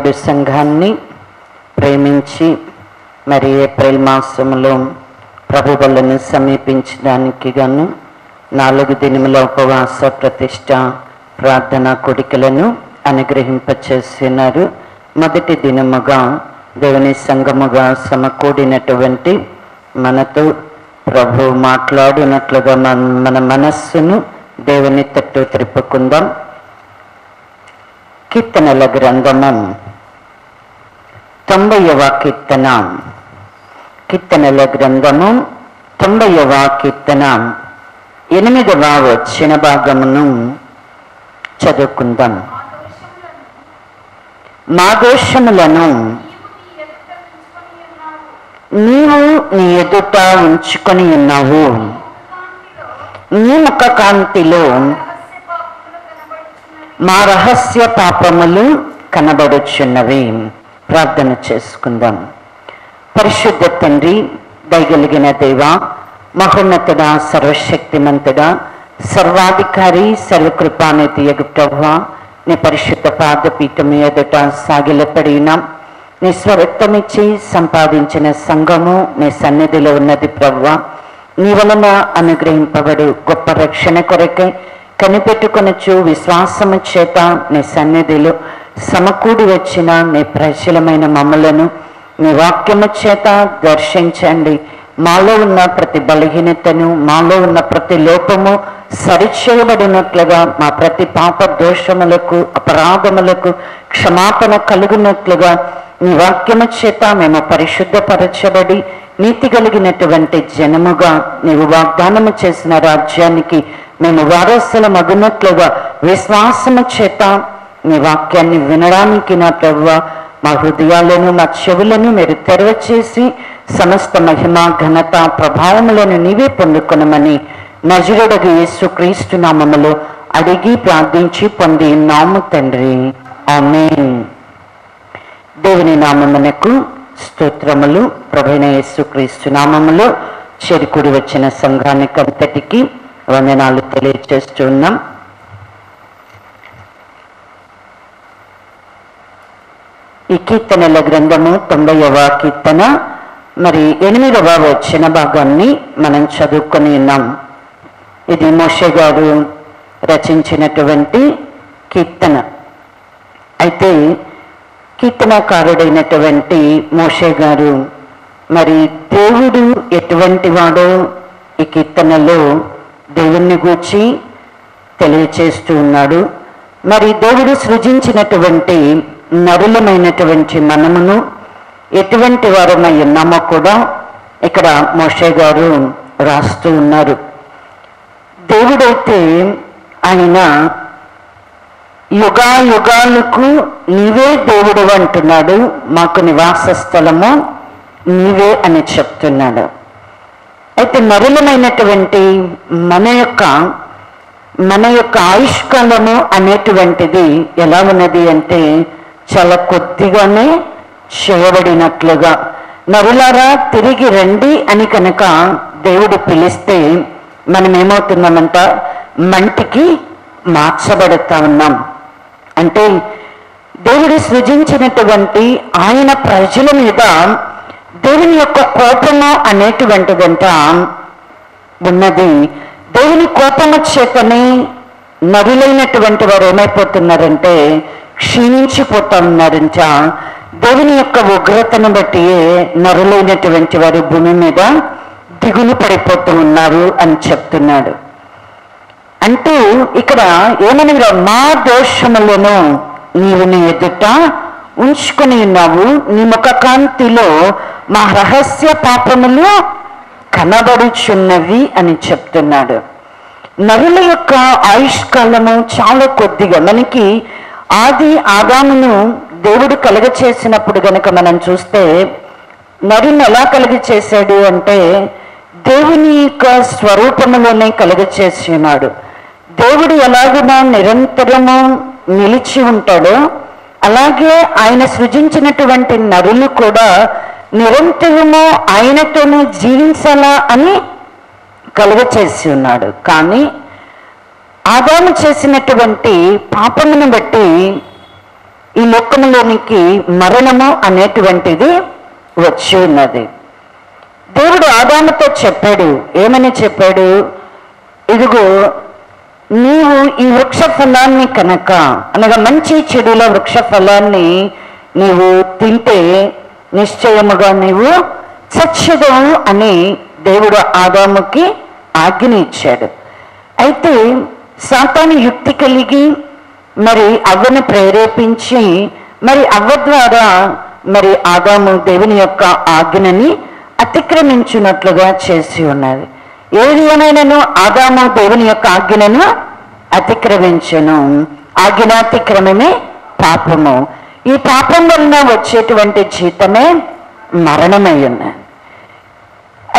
నేడు సంఘాన్ని ప్రేమించి మరి ఏప్రిల్ మాసంలో ప్రభు బలను సమీపించడానికి గాను 4 దినముల ఉపవాస ప్రతిష్ట ప్రార్థనా కోడికలను అనుగ్రహింపచేసినారు. మొదటి దినముగా దేవుని సంఘముగా సమకూడినటువంటి మనతో ప్రభు మాట్లాడినట్లుగా మన మనస్సును దేవుని తట్టు త్రిప్పుకుందాం. కీర్తనల గ్రంథము 90వ కీర్తన. కీర్తనల గ్రంథము 90వ కీర్తన 8వ వచన భాగమును చదువుకుందాం. మా దోషములను నీవు నీ ఎదుట ఉంచుకొని ఉన్నావు, నీ ముఖ కాంతిలో మా రహస్య పాపములు కనబడుచున్నవి. ప్రార్థన చేసుకుందాం. పరిశుద్ధ తండ్రి, దయగలిగిన దేవ, మహోన్నతుడా, సర్వశక్తిమంతుడా, సర్వాధికారి, సర్వకృపానిధి యగు ప్రభువా, నీ పరిశుద్ధ పాదపీఠం ఎదుట సాగిలపడిన నీ స్వరక్తమిచ్చి సంపాదించిన సంఘము నీ సన్నిధిలో ఉన్నది ప్రభువా. నీ వలన అనుగ్రహింపబడు గొప్ప రక్షణ కొరకై కనిపెట్టుకొనొచ్చు విశ్వాసము చేత నీ సన్నిధిలో సమకూడి వచ్చిన నీ ప్రజలమైన మమ్మలను నీ వాక్యము చేత దర్శించండి. మాలో ఉన్న ప్రతి బలహీనతను, మాలో ఉన్న ప్రతి లోపము సరిచేయబడినట్లుగా, మా ప్రతి పాప దోషములకు అపరాధములకు క్షమాపణ కలుగునట్లుగా నీ వాక్యము చేత మేము పరిశుద్ధపరచబడి నీతి కలిగినటువంటి జనముగా నీవు వాగ్దానము చేసిన రాజ్యానికి మేము వారసుల మగునట్లుగా విశ్వాసము చేత నీ వాక్యాన్ని వినడానికి నా ప్రభువా మా హృదయాలను మా చెవులను మీరు తెరవచేసి సమస్త మహిమ ఘనత ప్రభావములను నీవే పొందుకొనమని నజరుడగు యేసుక్రీస్తు నామములో అడిగి ప్రార్థించి పొంది నాము తండ్రి, ఆమేన్. దేవుని నామమునకు స్తోత్రములు. ప్రభువైన యేసుక్రీస్తు నామములో చేరుకుడి వచ్చిన సంఘానికి అంతటికి వందనాలు తెలియజేస్తున్నాం. ఈ కీర్తనల గ్రంథము 90వ కీర్తన మరి 8వ వచన భాగాన్ని మనం చదువుకొని ఉన్నాం. ఇది మోషే గారు రచించినటువంటి కీర్తన. అయితే కీర్తనకారుడైనటువంటి మోషే గారు మరి దేవుడు ఎటువంటి వాడో ఈ కీర్తనలో దేవుణ్ణి గూర్చి తెలియచేస్తూ ఉన్నాడు. మరి దేవుడు సృజించినటువంటి నరులమైనటువంటి మనమును ఎటువంటి వారమై ఉన్నామో కూడా ఇక్కడ మోషే గారు రాస్తూ ఉన్నారు. దేవుడైతే ఆయన యుగాలకు నీవే దేవుడు అంటున్నాడు, మాకు నివాస స్థలము నీవే అని చెప్తున్నాడు. అయితే నరులమైనటువంటి మన యొక్క ఆయుష్కాలము అనేటువంటిది ఎలా ఉన్నది అంటే చాలా కొద్దిగానే చేయబడినట్లుగా. నరులారా తిరిగి రండి అని కనుక దేవుడు పిలిస్తే మనం ఏమవుతున్నామంట, మంటికి మార్చబడుతా ఉన్నాం. అంటే దేవుడు సృజించినటువంటి ఆయన ప్రజల మీద దేవుని యొక్క కోపము అనేటువంటిదంట ఉన్నది. దేవుని కోపము చేతనే నరులైనటువంటి వారు ఏమైపోతున్నారంటే క్షీణించిపోతా ఉన్నారంట. దేవుని యొక్క ఉగ్రతను బట్టి నరులైనటువంటి వారు భూమి మీద దిగులు పడిపోతూ ఉన్నారు అని చెప్తున్నాడు. అంటూ ఇక్కడ ఏమని, మా దోషములను నీవు నీ ఎదుట ఉంచుకొని ఉన్నావు, నీ ముఖ కాంతిలో మా రహస్య పాపములు కనబడుచున్నవి అని చెప్తున్నాడు. నరుల యొక్క ఆయుష్కాలము చాలా కొద్దిగా. మనకి ఆదామును దేవుడు కలుగ చేసినప్పుడు గనక మనం చూస్తే నరుని ఎలా కలుగ చేశాడు అంటే దేవుని యొక్క స్వరూపములోనే కలుగ చేసి ఉన్నాడు. దేవుడు ఎలాగునా నిరంతరము నిలిచి ఉంటాడో అలాగే ఆయన సృజించినటువంటి నరులు కూడా నిరంతరము ఆయనతోనే జీవించాలా అని కలుగ చేసి ఉన్నాడు. కానీ ఆదాము చేసినటువంటి పాపమును బట్టి ఈ లోకంలోనికి మరణము అనేటువంటిది వచ్చి ఉన్నది. దేవుడు ఆదాముతో చెప్పాడు, ఏమని చెప్పాడు? ఇదిగో నీవు ఈ వృక్ష ఫలాన్ని కనుక, అనగా మంచి చెడుల వృక్ష ఫలాన్ని నీవు తింటే నిశ్చయముగా నీవు చచ్చెదవు అని దేవుడు ఆదాముకి ఆజ్ఞ ఇచ్చాడు. అయితే సాతాను యుక్తి కలిగి మరి అవ్వను ప్రేరేపించి మరి అవ్వ ద్వారా మరి ఆదాము దేవుని యొక్క ఆజ్ఞని అతిక్రమించినట్లుగా చేసి ఉన్నది. ఏది ఏమైనాను ఆదాము దేవుని యొక్క ఆజ్ఞను అతిక్రమించను. ఆజ్ఞాతిక్రమమే పాపము. ఈ పాపం వలన వచ్చేటువంటి జీతమే మరణమై ఉన్నది.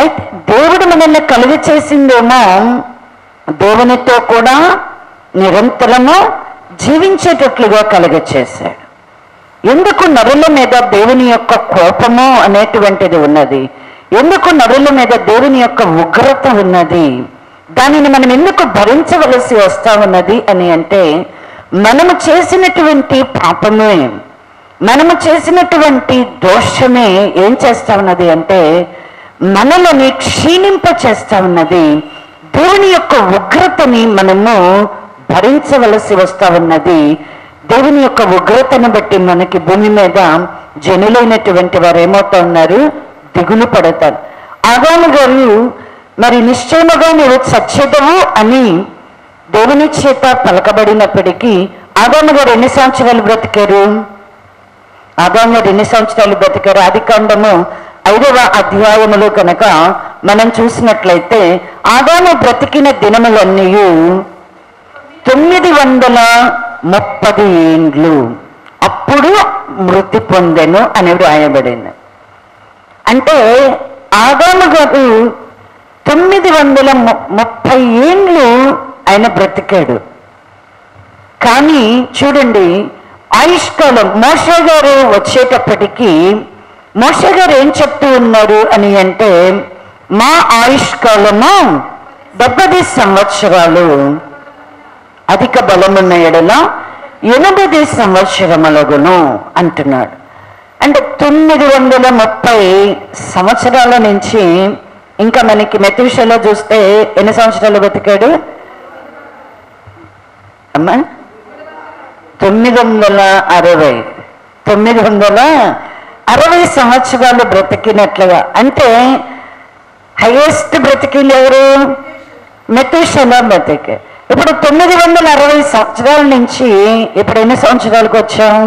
అయితే దేవుడు మనల్ని కలుగు చేసిందేమో దేవునితో కూడా నిరంతరము జీవించేటట్లుగా కలుగ చేశాడు. ఎందుకు నరుల మీద దేవుని యొక్క కోపము అనేటువంటిది ఉన్నది? ఎందుకు నరుల మీద దేవుని యొక్క ఉగ్రత ఉన్నది? దానిని మనం ఎందుకు భరించవలసి వస్తా ఉన్నది అని అంటే, మనము చేసినటువంటి పాపమే, మనము చేసినటువంటి దోషమే ఏం చేస్తా ఉన్నది అంటే మనల్ని క్షీణింప చేస్తా ఉన్నది. దేవుని యొక్క ఉగ్రతని మనము భరించవలసి వస్తా ఉన్నది. దేవుని యొక్క ఉగ్రతను బట్టి మనకి భూమి మీద జనులైనటువంటి వారు ఏమవుతా ఉన్నారు? దిగులు పడతారు. ఆదాము గారు మరి నిశ్చయముగా నీవు చచ్చెదవు అని దేవుని చేత పలకబడినప్పటికీ ఆదాము గారు ఎన్ని సంవత్సరాలు బ్రతికారు? ఆదాము గారు ఎన్ని సంవత్సరాలు బ్రతికారు? ఆదికాండము 5వ అధ్యాయములో కనుక మనం చూసినట్లయితే ఆదాము బ్రతికిన దినములన్నీ 930 ఏండ్లు, అప్పుడు మృతి పొందెను అని రాయబడింది. అంటే ఆదాము గారు 930 ఏండ్లు ఆయన బ్రతికాడు. కానీ చూడండి, ఆయుష్కాలం మోషే గారు వచ్చేటప్పటికీ మోషే గారు ఏం చెప్తూ ఉన్నారు అని అంటే, మా ఆయుష్కాలము 70 సంవత్సరాలు, అధిక బలమున్న ఎడల 80 సంవత్సరములగును అంటున్నాడు. అంటే 930 సంవత్సరాల నుంచి ఇంకా మనకి మెతూషెలా చూస్తే ఎన్ని సంవత్సరాలు బతికాడు అమ్మా? 960 సంవత్సరాలు బ్రతికినట్లుగా. అంటే హైయెస్ట్ బ్రతికిలు ఎవరు? మెతూషెలా బ్రతికే. ఇప్పుడు 960 సంవత్సరాల నుంచి ఇప్పుడు ఎన్ని సంవత్సరాలకు వచ్చాం?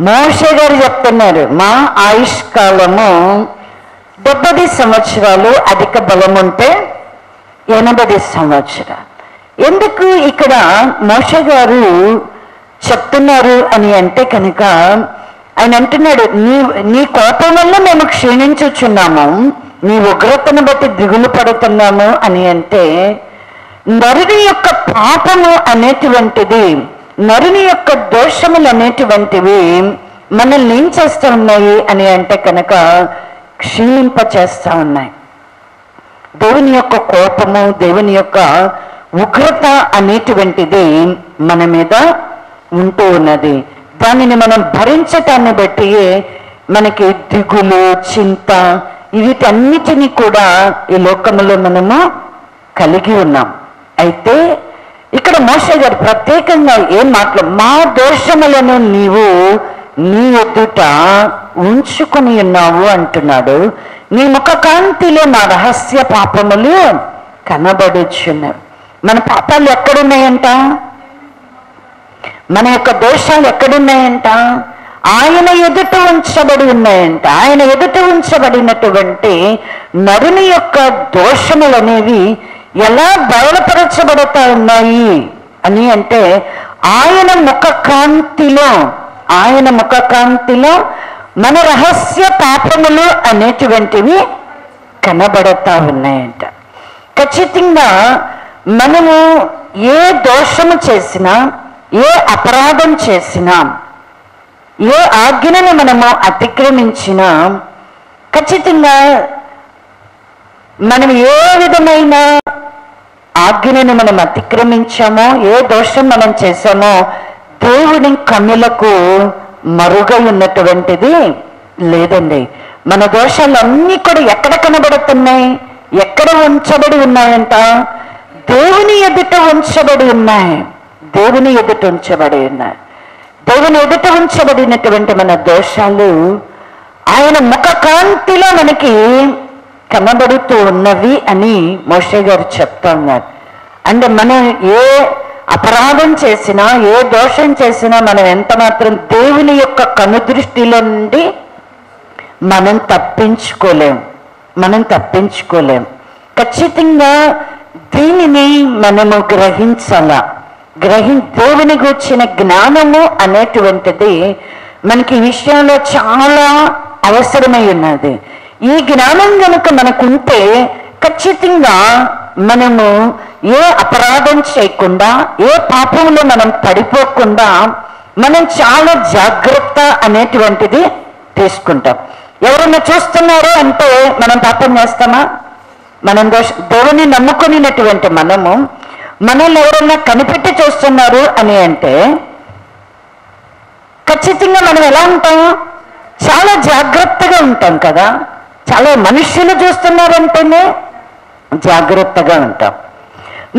మోషే గారు చెప్తున్నారు, మా ఆయుష్కాలము 70 సంవత్సరాలు, అధిక బలం ఉంటే 80 సంవత్సరాలు. ఎందుకు ఇక్కడ మోషే గారు చెప్తున్నారు అని అంటే కనుక ఆయన అంటున్నాడు, నీ కోపం వల్ల మేము క్షీణించుచున్నాము, నీ ఉగ్రతను బట్టి దిగులు పడుతున్నాము అని అంటే, నరుని యొక్క పాపము అనేటువంటిది, నరుని యొక్క దోషములు అనేటువంటివి మనల్ని ఏం చేస్తూ ఉన్నాయి అని అంటే కనుక క్షీణింప చేస్తూ ఉన్నాయి. దేవుని యొక్క కోపము, దేవుని యొక్క ఉగ్రత అనేటువంటిది మన మీద ఉంటూ ఉన్నది. దానిని మనం భరించటాన్ని బట్టి మనకి దిగులు, చింత, వీటన్నిటినీ కూడా ఈ లోకంలో మనము కలిగి ఉన్నాం. అయితే ఇక్కడ మోషే గారు ప్రత్యేకంగా ఏం మా దోషములను నీవు నీ ఎదుట ఉంచుకొని ఉన్నావు అంటున్నాడు. నీ ముఖ కాంతిలో నా రహస్య పాపములు కనబడుచున్నవి. మన పాపాలు ఎక్కడున్నాయంట? మన యొక్క దోషాలు ఎక్కడున్నాయంట? ఆయన ఎదుట ఉంచబడి ఉన్నాయంట. ఆయన ఎదుట ఉంచబడినటువంటి నరుని యొక్క దోషములు అనేవి ఎలా బయలుపరచబడతా ఉన్నాయి అని అంటే ఆయన ముఖ కాంతిలో మన రహస్య పాపములు అనేటువంటివి కనబడతా ఉన్నాయంట. ఖచ్చితంగా మనము ఏ దోషము చేసినా, ఏ అపరాధం చేసినా, ఏ ఆజ్ఞను మనము అతిక్రమించినా, ఖచ్చితంగా మనం ఏ విధమైన ఆజ్ఞను మనం అతిక్రమించామో, ఏ దోషం మనం చేశామో దేవుని కన్నులకు మరుగై ఉన్నటువంటిది లేదండి. మన దోషాలన్నీ కూడా ఎక్కడ కనబడుతున్నాయి, ఎక్కడ ఉంచబడి ఉన్నాయంట? దేవుని ఎదుట ఉంచబడి ఉన్నాయి. దేవుని ఎదుట ఉంచబడి ఉన్నాయి. దేవుని ఎదుట ఉంచబడినటువంటి మన దోషాలు ఆయన ముఖ కాంతిలో మనకి కనబడుతూ ఉన్నవి అని మోషే గారు చెప్తా ఉన్నారు. అంటే మనం ఏ అపరాధం చేసినా, ఏ దోషం చేసినా మనం ఎంత మాత్రం దేవుని యొక్క కనుదృష్టిలో నుండి మనం తప్పించుకోలేం. ఖచ్చితంగా దీనిని మనము గ్రహించాలా. దేవుని గురించిన జ్ఞానము అనేటువంటిది మనకి ఈ విషయంలో చాలా అవసరమై ఉన్నది. ఈ జ్ఞానం కనుక మనకుంటే ఖచ్చితంగా మనము ఏ అపరాధం చేయకుండా, ఏ పాపంలో మనం పడిపోకుండా మనం చాలా జాగ్రత్త అనేటువంటిది తీసుకుంటాం. ఎవరైనా చూస్తున్నారు అంటే మనం పాపం చేస్తామా? మనం దేవుని నమ్ముకునేటువంటి మనల్ని ఎవరైనా కనిపెట్టి చూస్తున్నారు అని అంటే ఖచ్చితంగా మనం ఎలా ఉంటాం? చాలా జాగ్రత్తగా ఉంటాం కదా. చాలా మనుష్యులు చూస్తున్నారంటేనే జాగ్రత్తగా ఉంటాం.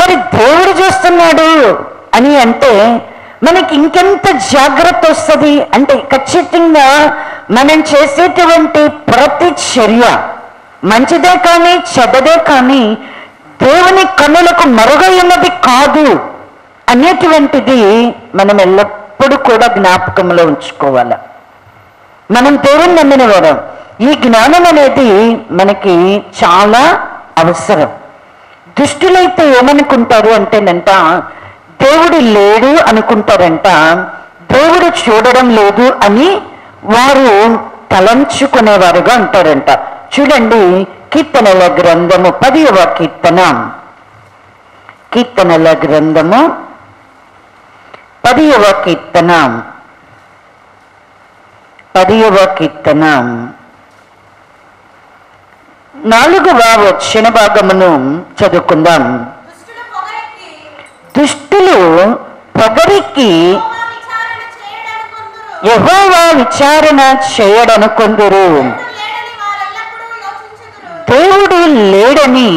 మరి దేవుడు చూస్తున్నాడు అని అంటే మనకి ఇంకెంత జాగ్రత్త వస్తుంది అంటే ఖచ్చితంగా మనం చేసేటువంటి ప్రతి చర్య మంచిదే కానీ చెడ్డదే కానీ దేవుని కన్నులకు మరుగై ఉన్నది కాదు అనేటువంటిది మనం ఎల్లప్పుడూ కూడా జ్ఞాపకంలో ఉంచుకోవాలి. మనం దేవుని నమ్మిన వారం. ఈ జ్ఞానం అనేది మనకి చాలా అవసరం. దుష్టులైతే ఏమనుకుంటారు అంటేనంట, దేవుడు లేడు అనుకుంటారంట. దేవుడు చూడడం లేదు అని వారు తలంచుకునేవారుగా ఉంటారంట. చూడండి, కీర్తనల గ్రంథము 10వ కీర్తన, కీర్తనల గ్రంథము 10వ కీర్తన 4వ వచన భాగమును చదువుకుందాం. దుష్టులు పొగరికి యెహోవా విచారణ చేయడనుకొందురు. దేవుడు లేడని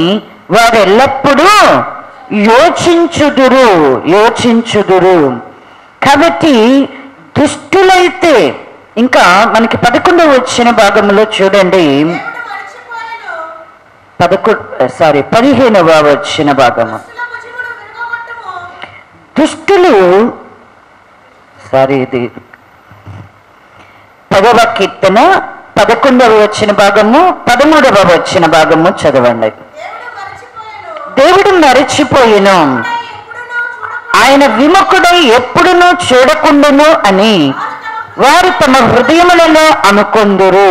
వారెల్లప్పుడూ యోచించుదురు. కాబట్టి దుష్టులైతే, ఇంకా మనకి 11వ వచన భాగంలో చూడండి, 15వ వచన భాగము. దుష్టులు ఇది 10వ కీర్తన 11వ వచన భాగము 13వ వచన భాగము చదవండి. దేవుడు మరచిపోయిను, ఆయన విముఖుడై ఎప్పుడునూ చూడకుండును అని వారు తమ హృదయములలో అనుకొందురు.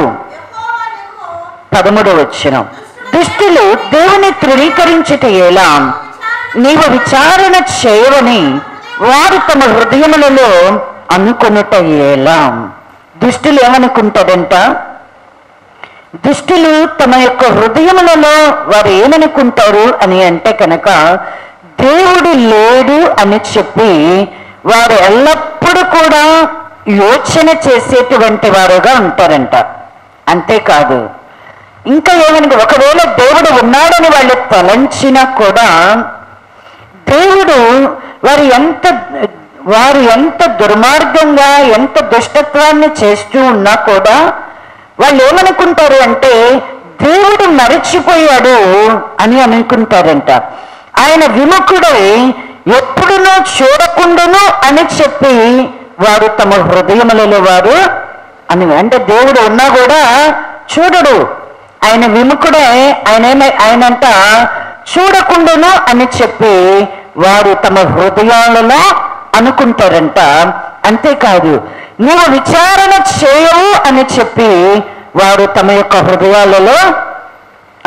13వ వచనం. దుష్టులు దేవుని తృణీకరించుట ఎలా? నీవు విచారణ చేయవని వారు తమ హృదయములలో అనుకొనుట ఎలా? దుష్టులు ఏమనుకుంటారంట? దుష్టులు తమ యొక్క హృదయములలో వారు ఏమనుకుంటారు అని అంటే కనుక, దేవుడు లేడు అని చెప్పి వారు ఎల్లప్పుడూ కూడా యోచన చేసేటువంటి వారుగా ఉంటారంట. అంతేకాదు, ఇంకా ఏమనుకో, ఒకవేళ దేవుడు ఉన్నాడని వాళ్ళు తలంచినా కూడా దేవుడు వారు ఎంత దుర్మార్గంగా, ఎంత దుష్టత్వాన్ని చేస్తూ ఉన్నా కూడా వాళ్ళు ఏమనుకుంటారు అంటే దేవుడు మరచిపోయాడు అని అనుకుంటారంట. ఆయన విముఖుడై ఎప్పుడునూ చూడకుండాను అని చెప్పి వారు తమ హృదయములలో వారు అంటే దేవుడు ఉన్నా కూడా చూడడు, ఆయన విముఖుడే, ఆయనంట చూడకుండాను అని చెప్పి వారు తమ హృదయాలలో అనుకుంటారంట. అంతేకాదు, నువ్వు విచారణ చేయవు అని చెప్పి వారు తమ యొక్క హృదయాలలో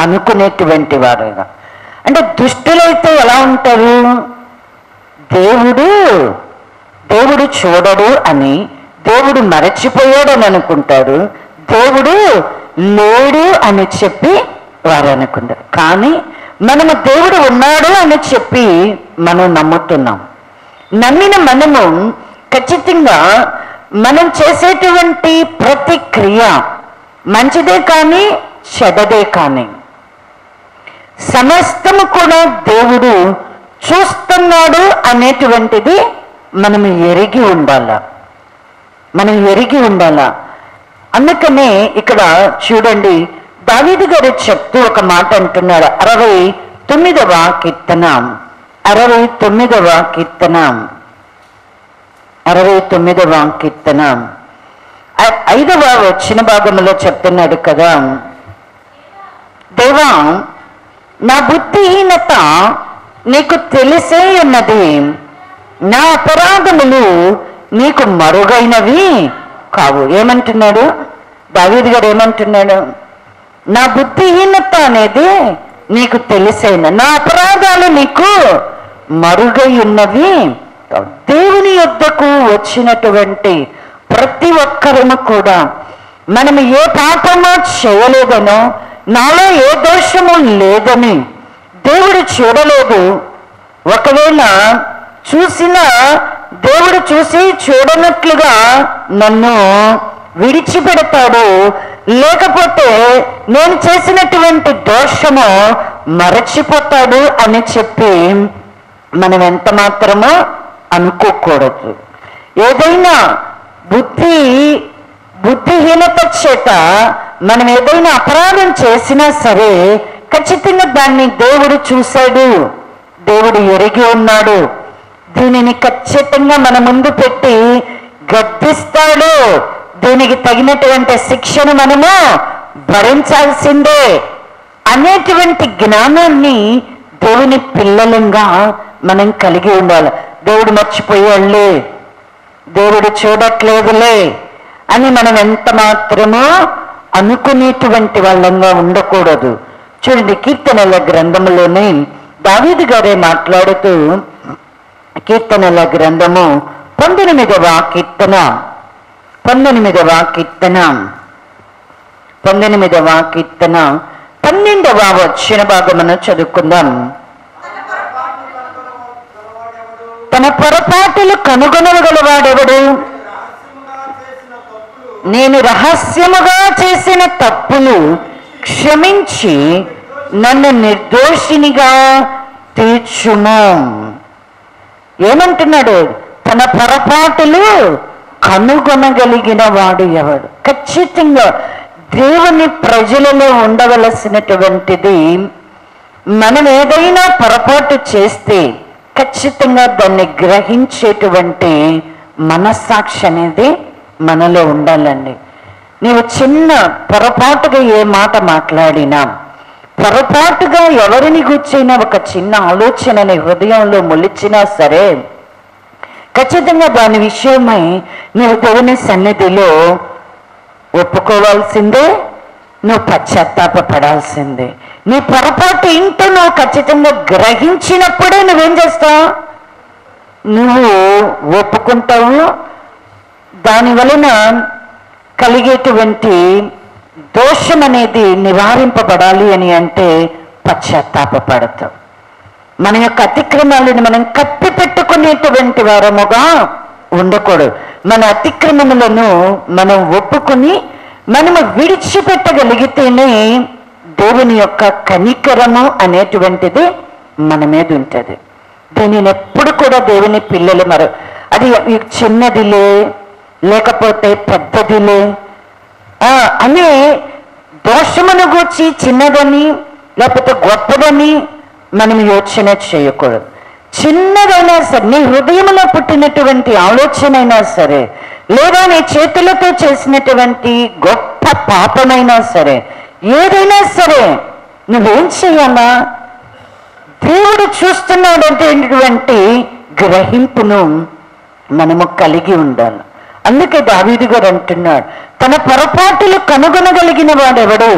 అనుకునేటువంటి వారుగా. అంటే దుష్టులైతే ఎలా ఉంటారు? దేవుడు చూడడు అని, దేవుడు మరచిపోయాడని అనుకుంటారు, దేవుడు లేడు అని చెప్పి వారు అనుకుంటారు. కానీ మనము దేవుడు ఉన్నాడు అని చెప్పి మనం నమ్ముతున్నాం. నమ్మిన మనము ఖచ్చితంగా మనం చేసేటువంటి ప్రతి క్రియ మంచిదే కానీ చెడ్డదే కానీ సమస్తము కూడా దేవుడు చూస్తున్నాడు అనేటువంటిది మనం ఎరిగి ఉండాలా. అందుకనే ఇక్కడ చూడండి, దావీదు గారు చెప్తూ ఒక మాట అంటున్నాడు. 69వ కీర్తన 5వ వచ్చిన భాగంలో చెప్తున్నాడు కదా, దేవా నా బుద్ధిహీనత నీకు తెలిసే ఉన్నది, నా అపరాధములు నీకు మరుగైనవి కావు. ఏమంటున్నాడు దావీదు గారు? ఏమంటున్నాడు? నా బుద్ధిహీనత అనేది నీకు తెలిసేన, నా అపరాధాలు నీకు మరుగై ఉన్నవి. దేవుని యొద్దకు వచ్చినటువంటి ప్రతి ఒక్కరము కూడా మనం ఏ పాపమో చేయలేదనో, నాలో ఏ దోషము లేదని దేవుడు చూడలేదు. ఒకవేళ చూసినా దేవుడు చూసి చూడనట్లుగా నన్ను విడిచిపెడతాడు, లేకపోతే నేను చేసినటువంటి దోషము మరచిపోతాడు అని చెప్పి మనం ఎంత మాత్రమో అనుకోకూడదు. ఏదైనా బుద్ధిహీనత చేత మనం ఏదైనా అపరాధం చేసినా సరే ఖచ్చితంగా దాన్ని దేవుడు చూశాడు, దేవుడు ఎరిగి ఉన్నాడు. దీనిని ఖచ్చితంగా మన ముందు పెట్టి గద్దిస్తాడు, దీనికి తగినటువంటి శిక్షను మనము భరించాల్సిందే అనేటువంటి జ్ఞానాన్ని దేవుని పిల్లలంగా మనం కలిగి ఉండాలి. దేవుడు మర్చిపోయాడులే, దేవుడు చూడట్లేదులే అని మనం ఎంత మాత్రమో అనుకునేటువంటి వాళ్ళంగా ఉండకూడదు. చూడండి, కీర్తనల గ్రంథంలోనే దావీదు గారే మాట్లాడుతూ, కీర్తనల గ్రంథము 19వ కీర్తన 12వ వచ్చిన భాగమును చదువుకుందాం. తన పొరపాటులు కనుగొనగలవాడెవడు? నేను రహస్యముగా చేసిన తప్పులు క్షమించి నన్ను నిర్దోషినిగా తీర్చుము. ఏమంటున్నాడు? తన పొరపాటులు కనుగొనగలిగిన వాడు ఎవడు? ఖచ్చితంగా దేవుని ప్రజలలో ఉండవలసినటువంటిది, మనం ఏదైనా పొరపాటు చేస్తే ఖచ్చితంగా దాన్ని గ్రహించేటువంటి మనస్సాక్షి అనేది మనలో ఉండాలండి. నీవు చిన్న పొరపాటుగా ఏ మాట మాట్లాడినా, పొరపాటుగా ఎవరిని గుర్చినా ఒక చిన్న ఆలోచనని హృదయంలో మొలిచినా సరే ఖచ్చితంగా దాని విషయమై నువ్వు దేవుని సన్నిధిలో ఒప్పుకోవాల్సిందే, నువ్వు పశ్చాత్తాపడాల్సిందే. నీ పొరపాటు ఏంటో నువ్వు ఖచ్చితంగా గ్రహించినప్పుడే నువ్వేం చేస్తావు? నువ్వు ఒప్పుకుంటావు. దాని వలన కలిగేటువంటి దోషం అనేది నివారింపబడాలి అని అంటే పశ్చాత్తాపడతాం. మన యొక్క అతిక్రమాలను మనం కప్పి పెట్టుకునేటువంటి వారముగా ఉండకూడదు. మన అతిక్రమములను మనం ఒప్పుకొని మనము విడిచిపెట్టగలిగితేనే దేవుని యొక్క కనికరము అనేటువంటిది మన మీద ఉంటుంది. దీనిని ఎప్పుడు కూడా దేవుని పిల్లలు అది చిన్నదిలే లేకపోతే పెద్దదిలే అనే దోషమును గూర్చి చిన్నదని లేకపోతే గొప్పదని మనం యోచన చేయకూడదు. చిన్నదైనా సరే, నీ హృదయంలో పుట్టినటువంటి ఆలోచన అయినా సరే, లేదా నీ చేతులతో చేసినటువంటి గొప్ప పాపమైనా సరే, ఏదైనా సరే నువ్వేం చెయ్యాలా? దేవుడు చూస్తున్నాడంటే గ్రహింపును మనము కలిగి ఉండాలి. అందుకే దావీదు గారు అంటున్నాడు, తన పొరపాటులు కనుగొనగలిగిన వాడెవడు?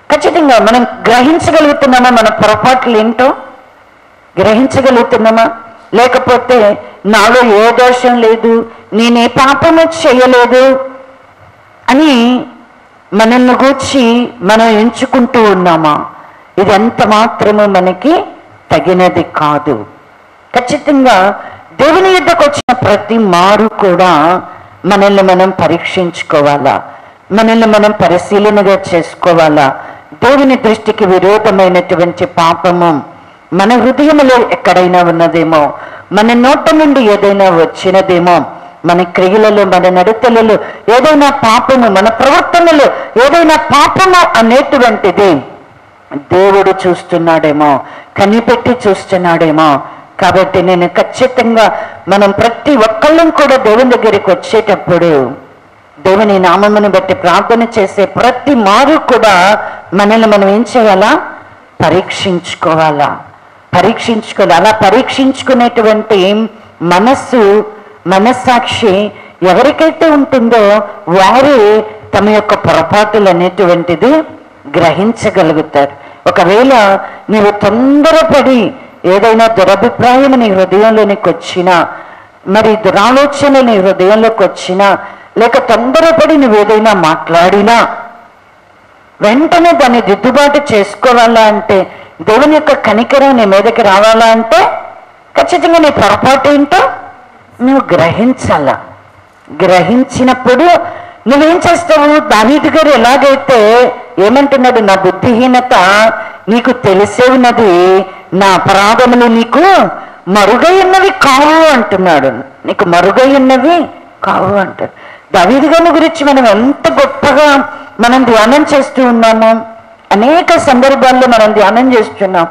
ఖచ్చితంగా మనం గ్రహించగలుగుతున్నామా? మన పొరపాట్లు ఏంటో గ్రహించగలుగుతున్నామా? లేకపోతే నాలో ఏ దోషం లేదు, నేనే పాపము చేయలేదు అని మనల్ని గూర్చి మనం ఎంచుకుంటూ ఉన్నామా? ఇది ఎంత మాత్రము మనకి తగినది కాదు. ఖచ్చితంగా దేవుని యుద్ధకు వచ్చిన ప్రతి మారు కూడా మనల్ని మనం పరీక్షించుకోవాలా, మనల్ని మనం పరిశీలనగా చేసుకోవాలా. దేవుని దృష్టికి విరోధమైనటువంటి పాపము మన హృదయంలో ఎక్కడైనా ఉన్నదేమో, మన నోట నుండి ఏదైనా వచ్చినదేమో, మన క్రియలలో మన నడతలలో ఏదైనా పాపము, మన ప్రవర్తనలో ఏదైనా పాపము అనేటువంటిది దేవుడు చూస్తున్నాడేమో, కనిపెట్టి చూస్తున్నాడేమో. కాబట్టి నేను ఖచ్చితంగా మనం ప్రతి ఒక్కళ్ళం కూడా దేవుని దగ్గరికి వచ్చేటప్పుడు దేవుని నామమును బట్టి ప్రార్థన చేసే ప్రతి మారు కూడా మనల్ని మనం ఏం చేయాలా? పరీక్షించుకోవాలా. అలా పరీక్షించుకునేటువంటి మనస్సాక్షి ఎవరికైతే ఉంటుందో వారు తమ యొక్క పొరపాటులు అనేటువంటిది గ్రహించగలుగుతారు. ఒకవేళ నీవు తొందరపడి ఏదైనా దురభిప్రాయం నీ హృదయంలోనికి వచ్చినా, మరి దురాలోచన నీ హృదయంలోకి వచ్చినా, లేక తొందరపడి నువ్వు ఏదైనా మాట్లాడినా వెంటనే దాన్ని దిద్దుబాటు చేసుకోవాలా అంటే, దేవుని యొక్క కనికరం నీ మీదకి రావాలా అంటే ఖచ్చితంగా నీ పొరపాటు ఏంటో నువ్వు గ్రహించాలా. గ్రహించినప్పుడు నువ్వేం చేస్తావు? దావీదు గారు ఎలాగైతే ఏమంటున్నాడు, నా బుద్ధిహీనత నీకు తెలిసే ఉన్నది, నా అపరాధములు నీకు మరుగై ఉన్నవి కావు అంటున్నాడు. నీకు మరుగై ఉన్నవి కావు అంటాడు. దావీదు గారి గురించి మనం ఎంత గొప్పగా మనం ధ్యానం చేస్తూ ఉన్నాము. అనేక సందర్భాల్లో మనం ధ్యానం చేస్తున్నాం.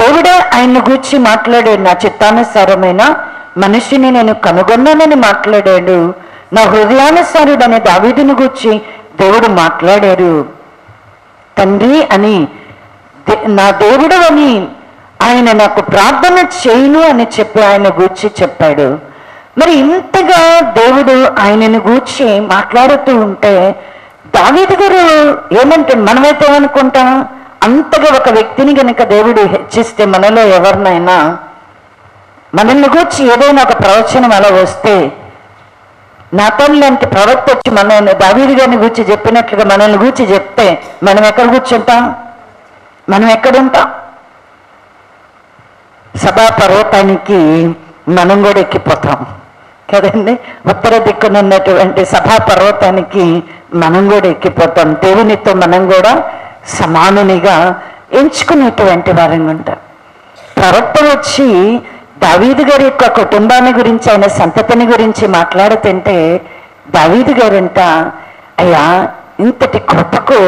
దేవుడే ఆయన్ని గూర్చి మాట్లాడాడు. నా చిత్తానుసారమైన మనిషిని నేను కనుగొన్నానని మాట్లాడాడు. నా హృదయానుసారుడనే దావీదుని గూర్చి దేవుడు మాట్లాడారు. తండ్రి అని, నా దేవుడు అని ఆయన నాకు ప్రార్థన చేయను అని చెప్పి ఆయన గూర్చి చెప్పాడు. మరి ఇంతగా దేవుడు ఆయనను గూర్చి మాట్లాడుతూ ఉంటే దావీదు గారు ఏమంటే మనమైతే ఏమనుకుంటాం? అంతగా ఒక వ్యక్తిని కనుక దేవుడు హెచ్చిస్తే, మనలో ఎవరినైనా మనల్ని గూర్చి ఏదైనా ఒక ప్రవచనం అలా వస్తే, నాతన్ లాంటి ప్రవక్త వచ్చి దావీదు గారిని గూర్చి చెప్పినట్లుగా మనల్ని గూర్చి చెప్తే మనం ఎక్కడ కూర్చుంటాం? మనం ఎక్కడుంటాం? సభా పర్వతానికి మనం కూడా ఎక్కిపోతాం కదండి. ఉత్తర దిక్కునున్నటువంటి సభా పర్వతానికి మనం కూడా ఎక్కిపోతాం. దేవునితో మనం కూడా సమానునిగా ఎంచుకునేటువంటి వారంగా ఉంటాం. ప్రవక్త వచ్చి దావీదు గారి యొక్క కుటుంబాన్ని గురించి, ఆయన సంతతిని గురించి మాట్లాడుతుంటే దావీదు గారంట, అయ్యా ఇంతటి కృపకు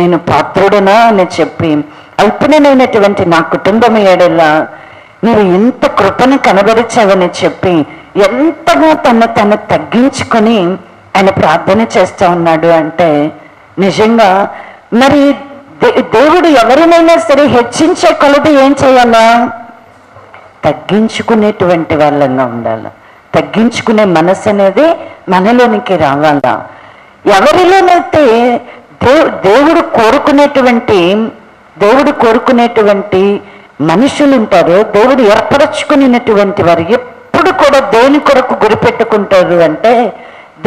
నేను పాత్రుడనా అని చెప్పి, అల్పనైనటువంటి నా కుటుంబం ఏడలా నువ్వు ఇంత కృపను కనబరిచావని చెప్పి ఎంతగా తను తగ్గించుకొని ఆయన ప్రార్థన చేస్తూ ఉన్నాడు. అంటే నిజంగా మరి దేవుడు ఎవరినైనా సరే హెచ్చించే కొలది ఏం చేయాలా? తగ్గించుకునేటువంటి వాళ్ళంగా ఉండాలి. తగ్గించుకునే మనసు అనేది మనలోనికి రావాలా. ఎవరిలోనైతే దేవుడు కోరుకునేటువంటి మనుషులు ఉంటారో, దేవుడు ఏర్పరచుకునేటువంటి వారు ఎప్పుడు కూడా దేవుని కొరకు గురిపెట్టుకుంటారు అంటే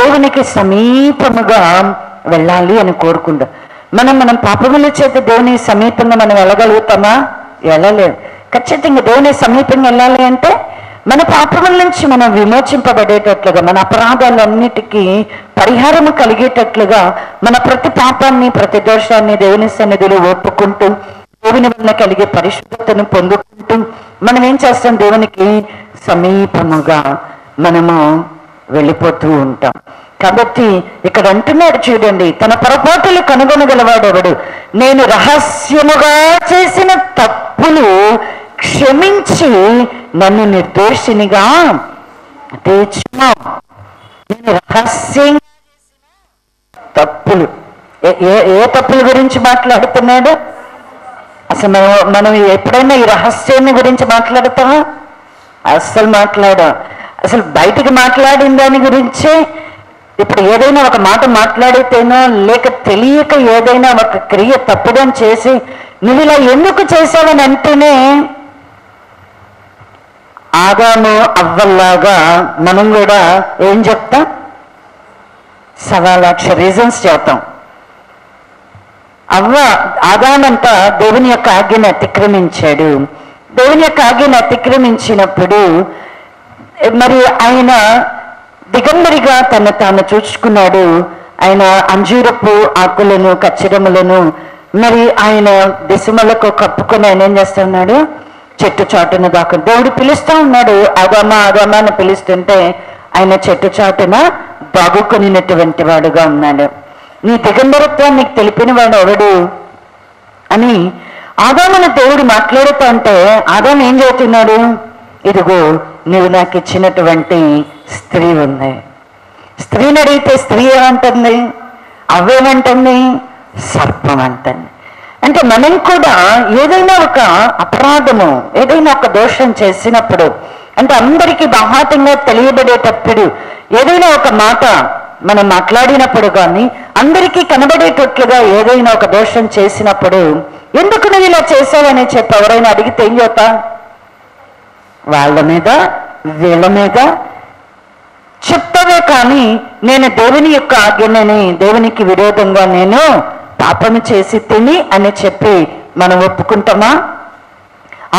దేవునికి సమీపముగా వెళ్ళాలి అని కోరుకుంటారు. మనం పాపముల చేత దేవుని సమీపంగా మనం వెళ్ళగలుగుతామా? వెళ్ళలేదు. ఖచ్చితంగా దేవుని సమీపంగా వెళ్ళాలి అంటే మన పాపముల నుంచి మనం విమోచింపబడేటట్లుగా, మన అపరాధాలన్నిటికీ పరిహారము కలిగేటట్లుగా మన ప్రతి పాపాన్ని, ప్రతి దోషాన్ని దేవుని సన్నిధిలో ఒప్పుకుంటూ దేవుని వలన కలిగే పరిశుద్ధతను పొందుకుంటూ మనం ఏం చేస్తాం? దేవునికి సమీపముగా మనము వెళ్ళిపోతూ ఉంటాం. కాబట్టి ఇక్కడ అంటున్నాడు చూడండి, తన పొరపాటులు కనుగొనగలవాడెవడు? నేను రహస్యముగా చేసిన తప్పులు క్షమించి నన్ను నిర్దోషినిగా తీర్చును. నేను రహస్యంగా తప్పులు, ఏ తప్పుల గురించి మాట్లాడుతున్నాడు? అసలు మనం ఎప్పుడైనా ఈ రహస్యాన్ని గురించి మాట్లాడతామా? అస్సలు మాట్లాడాం. అసలు బయటికి మాట్లాడిన దాని గురించే. ఇప్పుడు ఏదైనా ఒక మాట మాట్లాడితేనో, లేక తెలియక ఏదైనా ఒక క్రియ తప్పుదని చేసి నువ్వు ఇలా ఎందుకు చేసావని అంటేనే ఆదాము అవ్వల్లాగా మనం కూడా ఏం చెప్తాం? 1,00,000 రీజన్స్ చెప్తాం. ఆదామంతా దేవుని యొక్క ఆజ్ఞను అతిక్రమించాడు. దేవుని యొక్క ఆజ్ఞను అతిక్రమించినప్పుడు మరి ఆయన దిగంబరిగా తను తాను చూసుకున్నాడు. ఆయన అంజూరపు ఆకులను కచ్చరములను మరి ఆయన దిశమలకు కప్పుకొని ఆయన ఏం చేస్తున్నాడు, చెట్టు చాటున దాకా దేవుడు పిలుస్తూ ఉన్నాడు. ఆదామా ఆదామా అని పిలుస్తుంటే ఆయన చెట్టు చాటున దాగుకొనినటువంటి వాడుగా ఉన్నాడు. నీ దిగంబరత్వాన్ని నీకు తెలిపిన వాడు ఎవడు అని ఆదామును దేవుడు మాట్లాడుతూ ఉంటే ఆదాము ఏం చెబుతున్నాడు, ఇదిగో నువ్వు నాకు ఇచ్చినటువంటి స్త్రీ ఉంది. స్త్రీని అడిగితే స్త్రీ ఏమంటుంది, అవేమంటుంది, సర్పం అంటుంది. అంటే మనం కూడా ఏదైనా ఒక అపరాధము ఏదైనా ఒక దోషం చేసినప్పుడు, అంటే అందరికీ బాహాటంగా తెలియబడేటప్పుడు ఏదైనా ఒక మాట మనం మాట్లాడినప్పుడు కానీ అందరికీ కనబడేటట్లుగా ఏదైనా ఒక దోషం చేసినప్పుడు ఎందుకు నువ్వు ఇలా చేసావని చెప్పి ఎవరైనా అడిగితే ఏం చెప్తా, వాళ్ళ మీద వీళ్ళ మీద చెప్తావే కానీ నేను దేవుని యొక్క ఆజ్ఞని దేవునికి విరోధంగా నేను పాపము చేసి తిని అని చెప్పి మనం ఒప్పుకుంటామా?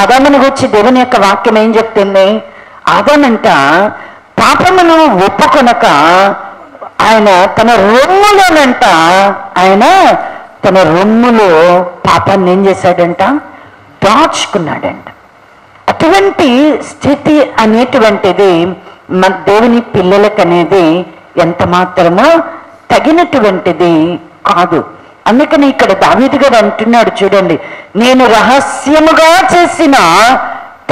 ఆదాముని గురించి దేవుని యొక్క వాక్యం ఏం చెప్తుంది, ఆదామంట పాపమును ఒప్పుకొనక ఆయన తన రొమ్ములోనంట ఆయన తన రొమ్ములో పాపాన్ని ఏం చేశాడంట, దాచుకున్నాడంట. అటువంటి స్థితి అనేటువంటిది మన దేవుని పిల్లలకు అనేది ఎంత మాత్రమో తగినటువంటిది కాదు. అందుకని ఇక్కడ దావీదు గారు అంటున్నాడు చూడండి, నేను రహస్యముగా చేసిన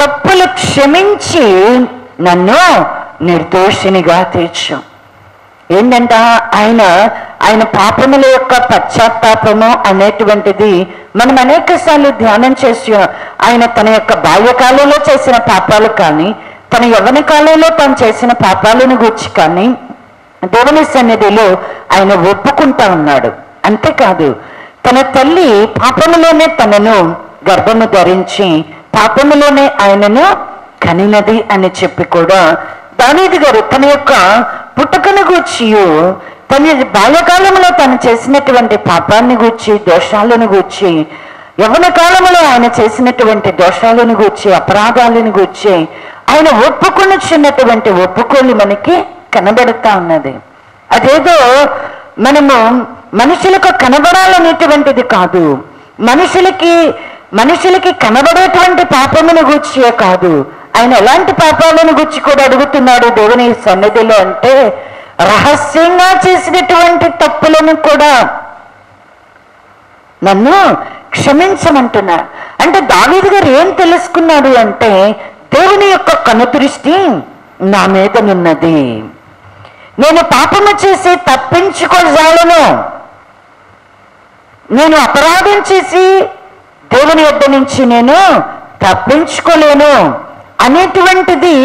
తప్పులు క్షమించి నన్ను నిర్దోషినిగా తీర్చు. ఏంటంట ఆయన పాపముల యొక్క పశ్చాత్తాపము అనేటువంటిది మనం అనేక సార్లు ధ్యానం చేసి ఆయన తన యొక్క బాల్యకాలంలో చేసిన పాపాలు కానీ తన యవ్వన కాలంలో తను చేసిన పాపాలను గూర్చి కానీ దేవుని సన్నిధిలో ఆయన ఒప్పుకుంటా ఉన్నాడు. అంతేకాదు తన తల్లి పాపములోనే తనను గర్భము ధరించి పాపములోనే ఆయనను కనినది అని చెప్పి కూడా దావీదు గారు తన యొక్క పుట్టుకను గూర్చి తన బాల్యకాలంలో తను చేసినటువంటి పాపాన్ని గూర్చి దోషాలను గూర్చి యవ్వన కాలంలో ఆయన చేసినటువంటి దోషాలను గూర్చి అపరాధాలను గూర్చి ఆయన ఒప్పుకొనిచ్చినటువంటి ఒప్పుకోలు మనకి కనబడుతూ ఉన్నది. అదేదో మనము మనుషులకు కనబడాలనేటువంటిది కాదు, మనుషులకి కనబడేటువంటి పాపమును గూర్చియే కాదు, ఆయన ఎలాంటి పాపాలను గురించి కూడా అడుగుతున్నాడు దేవుని సన్నిధిలో అంటే రహస్యంగా చేసినటువంటి తప్పులను కూడా నన్ను క్షమించమంటున్నాడు. అంటే దావీదు గారు ఏం తెలుసుకున్నాడు అంటే దేవుని యొక్క కనుదృష్టి నా మీద ఉన్నది, నేను పాపము చేసి తప్పించుకోజాలను, నేను అపరాధం చేసి దేవుని యొద్ద నుంచి నేను తప్పించుకోలేను అనేటువంటిది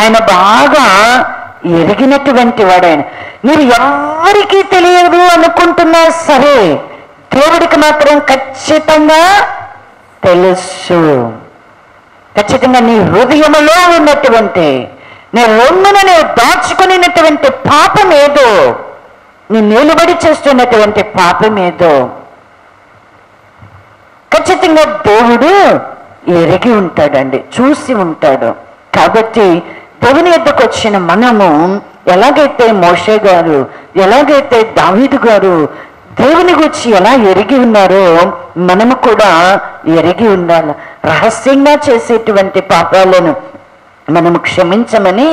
ఆయన బాగా ఎరిగినటువంటి వాడాయన. మీరు ఎవరికీ తెలియదు అనుకుంటున్నా సరే దేవుడికి మాత్రం ఖచ్చితంగా తెలుసు. ఖచ్చితంగా నీ హృదయంలో ఉన్నటువంటి నీ రొమ్మును నీవు దాచుకునేటువంటి పాపం ఏదో, నీ నిలబడి చేస్తున్నటువంటి పాపం ఏదో ఖచ్చితంగా దేవుడు ఎరిగి ఉంటాడండి, చూసి ఉంటాడు. కాబట్టి దేవుని యొద్దకు వచ్చిన మనము ఎలాగైతే మోషే గారు ఎలాగైతే దావీదు గారు దేవుని గురించి ఎలా ఎరిగి ఉన్నారో మనము కూడా ఎరిగి ఉండాలి. రహస్యంగా చేసేటువంటి పాపాలను మనము క్షమించమని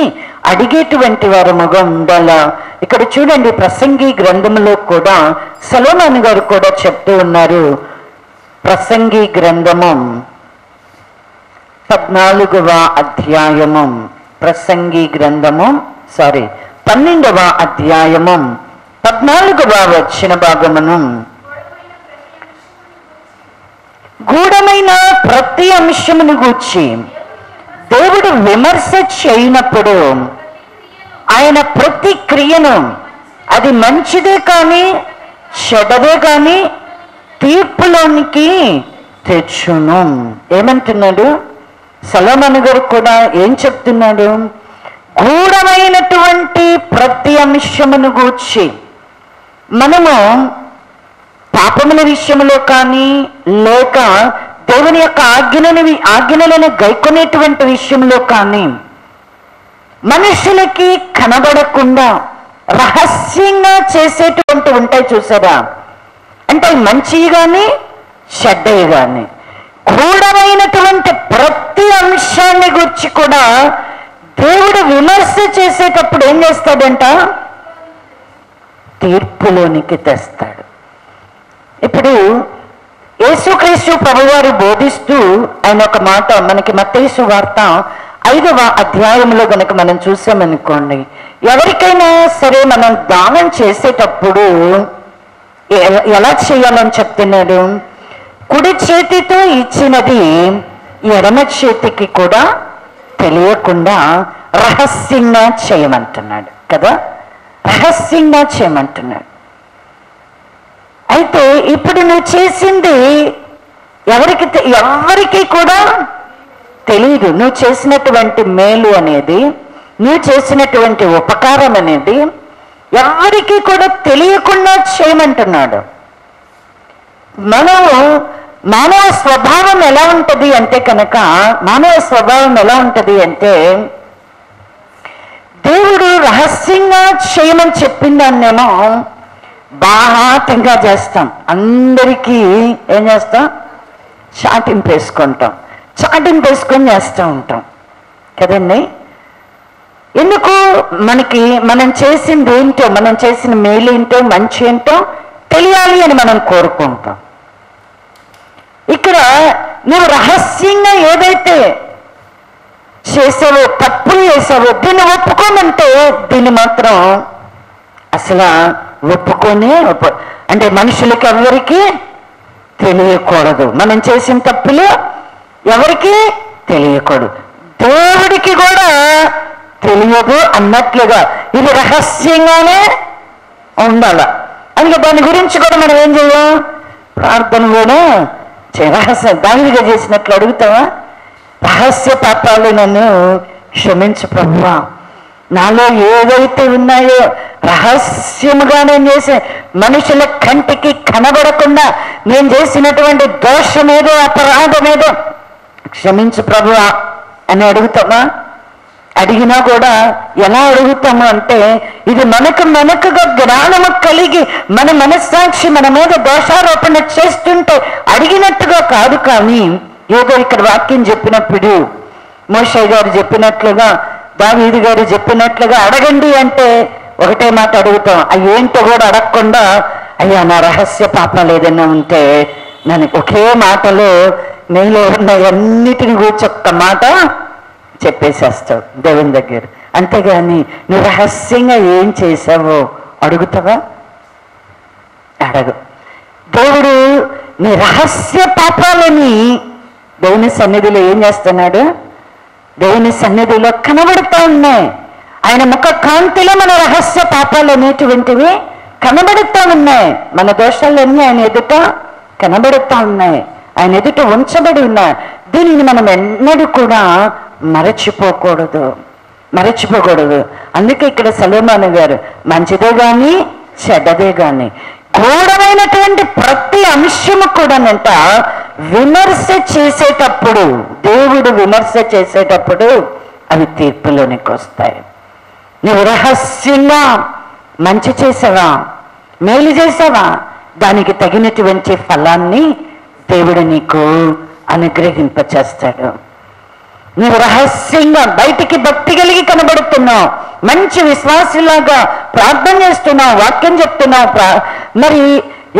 అడిగేటువంటి వారముగా ఉండాలా. ఇక్కడ చూడండి ప్రసంగి గ్రంథంలో కూడా సొలొమోను గారు కూడా చెప్తూ ఉన్నారు. ప్రసంగి గ్రంథము 14వ అధ్యాయము ప్రసంగి గ్రంథము 12వ అధ్యాయము 14వ వచన భాగమును గూఢమైన ప్రతి అంశమును గూర్చి దేవుడు విమర్శ చేయనప్పుడు ఆయన ప్రతి క్రియను అది మంచిదే కానీ చెడ్డదే కానీ తీర్పులోనికి తెచ్చును. ఏమంటున్నాడు సొలొమోను గారు కూడా ఏం చెప్తున్నాడు, గూఢమైనటువంటి ప్రతి అంశమును గూర్చి మనము పాపముల విషయంలో కానీ లేక దేవుని యొక్క ఆజ్ఞలను గైకొనేటువంటి విషయంలో కానీ మనుషులకి కనబడకుండా రహస్యంగా చేసేటువంటి ఉంటాయి చూసారా, అంటే మంచివి కానీ చెడ్డవి కానీ గూఢమైనటువంటి ప్రతి అంశాన్ని గురించి కూడా దేవుడు విమర్శ చేసేటప్పుడు ఏం చేస్తాడంట? తీర్పులోనికి తెస్తాడు. ఇప్పుడు యేసుక్రీస్తు ప్రభువారు బోధిస్తూ ఆయన ఒక మాట మనకి మత్తయి సువార్త 5వ అధ్యాయంలో కనుక మనం చూసామనుకోండి, ఎవరికైనా సరే మనం దానం చేసేటప్పుడు ఎలా చేయాలని చెప్తున్నాడు? కుడి చేతితో ఇచ్చినది ఎడమ చేతికి కూడా తెలియకుండా రహస్యంగా చేయమంటున్నాడు కదా, రహస్యంగా చేయమంటున్నాడు. అయితే ఇప్పుడు నువ్వు చేసింది ఎవరికి కూడా తెలియదు. నువ్వు చేసినటువంటి మేలు అనేది, నువ్వు చేసినటువంటి ఉపకారం అనేది ఎవరికి కూడా తెలియకుండా చేయమంటున్నాడు. మానవ స్వభావం ఎలా ఉంటుంది అంటే కనుక, మానవ స్వభావం ఎలా ఉంటుంది అంటే, దేవుడు రహస్యంగా చేయమని చెప్పిన దాన్నేమో బాహాటంగా చేస్తాం. అందరికీ ఏం చేస్తాం? చాటింపు వేసుకుంటాం, చాటింపు వేసుకొని చేస్తూ ఉంటాం కదండి. ఎందుకు? మనం చేసింది ఏంటో, మనం చేసిన మేలేంటో మంచి ఏంటో తెలియాలి అని మనం కోరుకుంటాం. ఇక్కడ నువ్వు రహస్యంగా ఏదైతే చేసావో, తప్పులు చేసావో, దీన్ని ఒప్పుకోమంటే దీన్ని మాత్రం అసలు అంటే మనుషులకి ఎవరికి తెలియకూడదు. మనం చేసిన తప్పులు ఎవరికి తెలియకూడదు, దేవుడికి కూడా తెలియదు అన్నట్లుగా ఇది రహస్యంగానే ఉండాల. అందుకే దాని గురించి కూడా మనం ఏం చేయం? ప్రార్థన కూడా రహస్య దానిగా చేసినట్లు అడుగుతావా? రహస్య పాపాలు నన్ను క్షమించు ప్రభువా, నాలో ఏవైతే ఉన్నాయో రహస్యముగా నేను చేసే, మనుషుల కంటికి కనబడకుండా నేను చేసినటువంటి దోషమేదో అపరాధమేదో క్షమించు ప్రభువా అని అడుగుతామా? అడిగినా కూడా ఎలా అడుగుతాము అంటే, ఇది మనకుగా జ్ఞానము కలిగి మన మనస్సాక్షి మన మీద దోషారోపణ చేస్తుంటే అడిగినట్టుగా కాదు. కానీ ఏదో ఇక్కడ వాక్యం చెప్పినప్పుడు మోషే గారు చెప్పినట్లుగా, దావీదు గారు చెప్పినట్లుగా అడగండి అంటే ఒకటే మాట అడుగుతాం. ఏంటో కూడా అడగకుండా, అయ్యా నా రహస్య పాపాలు ఏదైనా ఉంటే నన్ను ఒకే మాటలో నీలో ఉన్న అన్నిటిని గురించి ఒక్క మాట చెప్పేసేస్తావు దేవుని దగ్గర. అంతేగాని నువ్వు రహస్యంగా ఏం చేసావో అడుగుతావా? అడగు. దేవుడు నీ రహస్య పాపాలని దేవుని సన్నిధిలో ఏం చేస్తున్నాడు? దేవుని సన్నిధిలో కనబడుతూ ఉన్నాయి. ఆయన ముఖ కాంతిలో మన రహస్య పాపాలు అనేటువంటివి కనబడుతూ ఉన్నాయి. మన దోషాలన్నీ ఆయన ఎదుట కనబడుతూ ఉన్నాయి, ఆయన ఎదుట ఉంచబడి ఉన్నాయి. దీనిని మనం ఎన్నడూ కూడా మరచిపోకూడదు. అందుకే ఇక్కడ సొలొమోను గారు మంచిదే కానీ చెడ్డదే కానీ గూఢమైనటువంటి ప్రతి అంశము కూడానంట విమర్శ చేసేటప్పుడు, దేవుడు విమర్శ చేసేటప్పుడు అవి తీర్పులోనికి వస్తాయి. నువ్వు రహస్యంగా మంచి చేసావా, మేలు చేసావా, దానికి తగినటువంటి ఫలాన్ని దేవుడు నీకు అనుగ్రహింపచేస్తాడు. నువ్వు రహస్యంగా బయటికి భక్తి కలిగి కనబడుతున్నావు, మంచి విశ్వాసులాగా ప్రార్థన చేస్తున్నావు, వాక్యం చెప్తున్నావు, మరి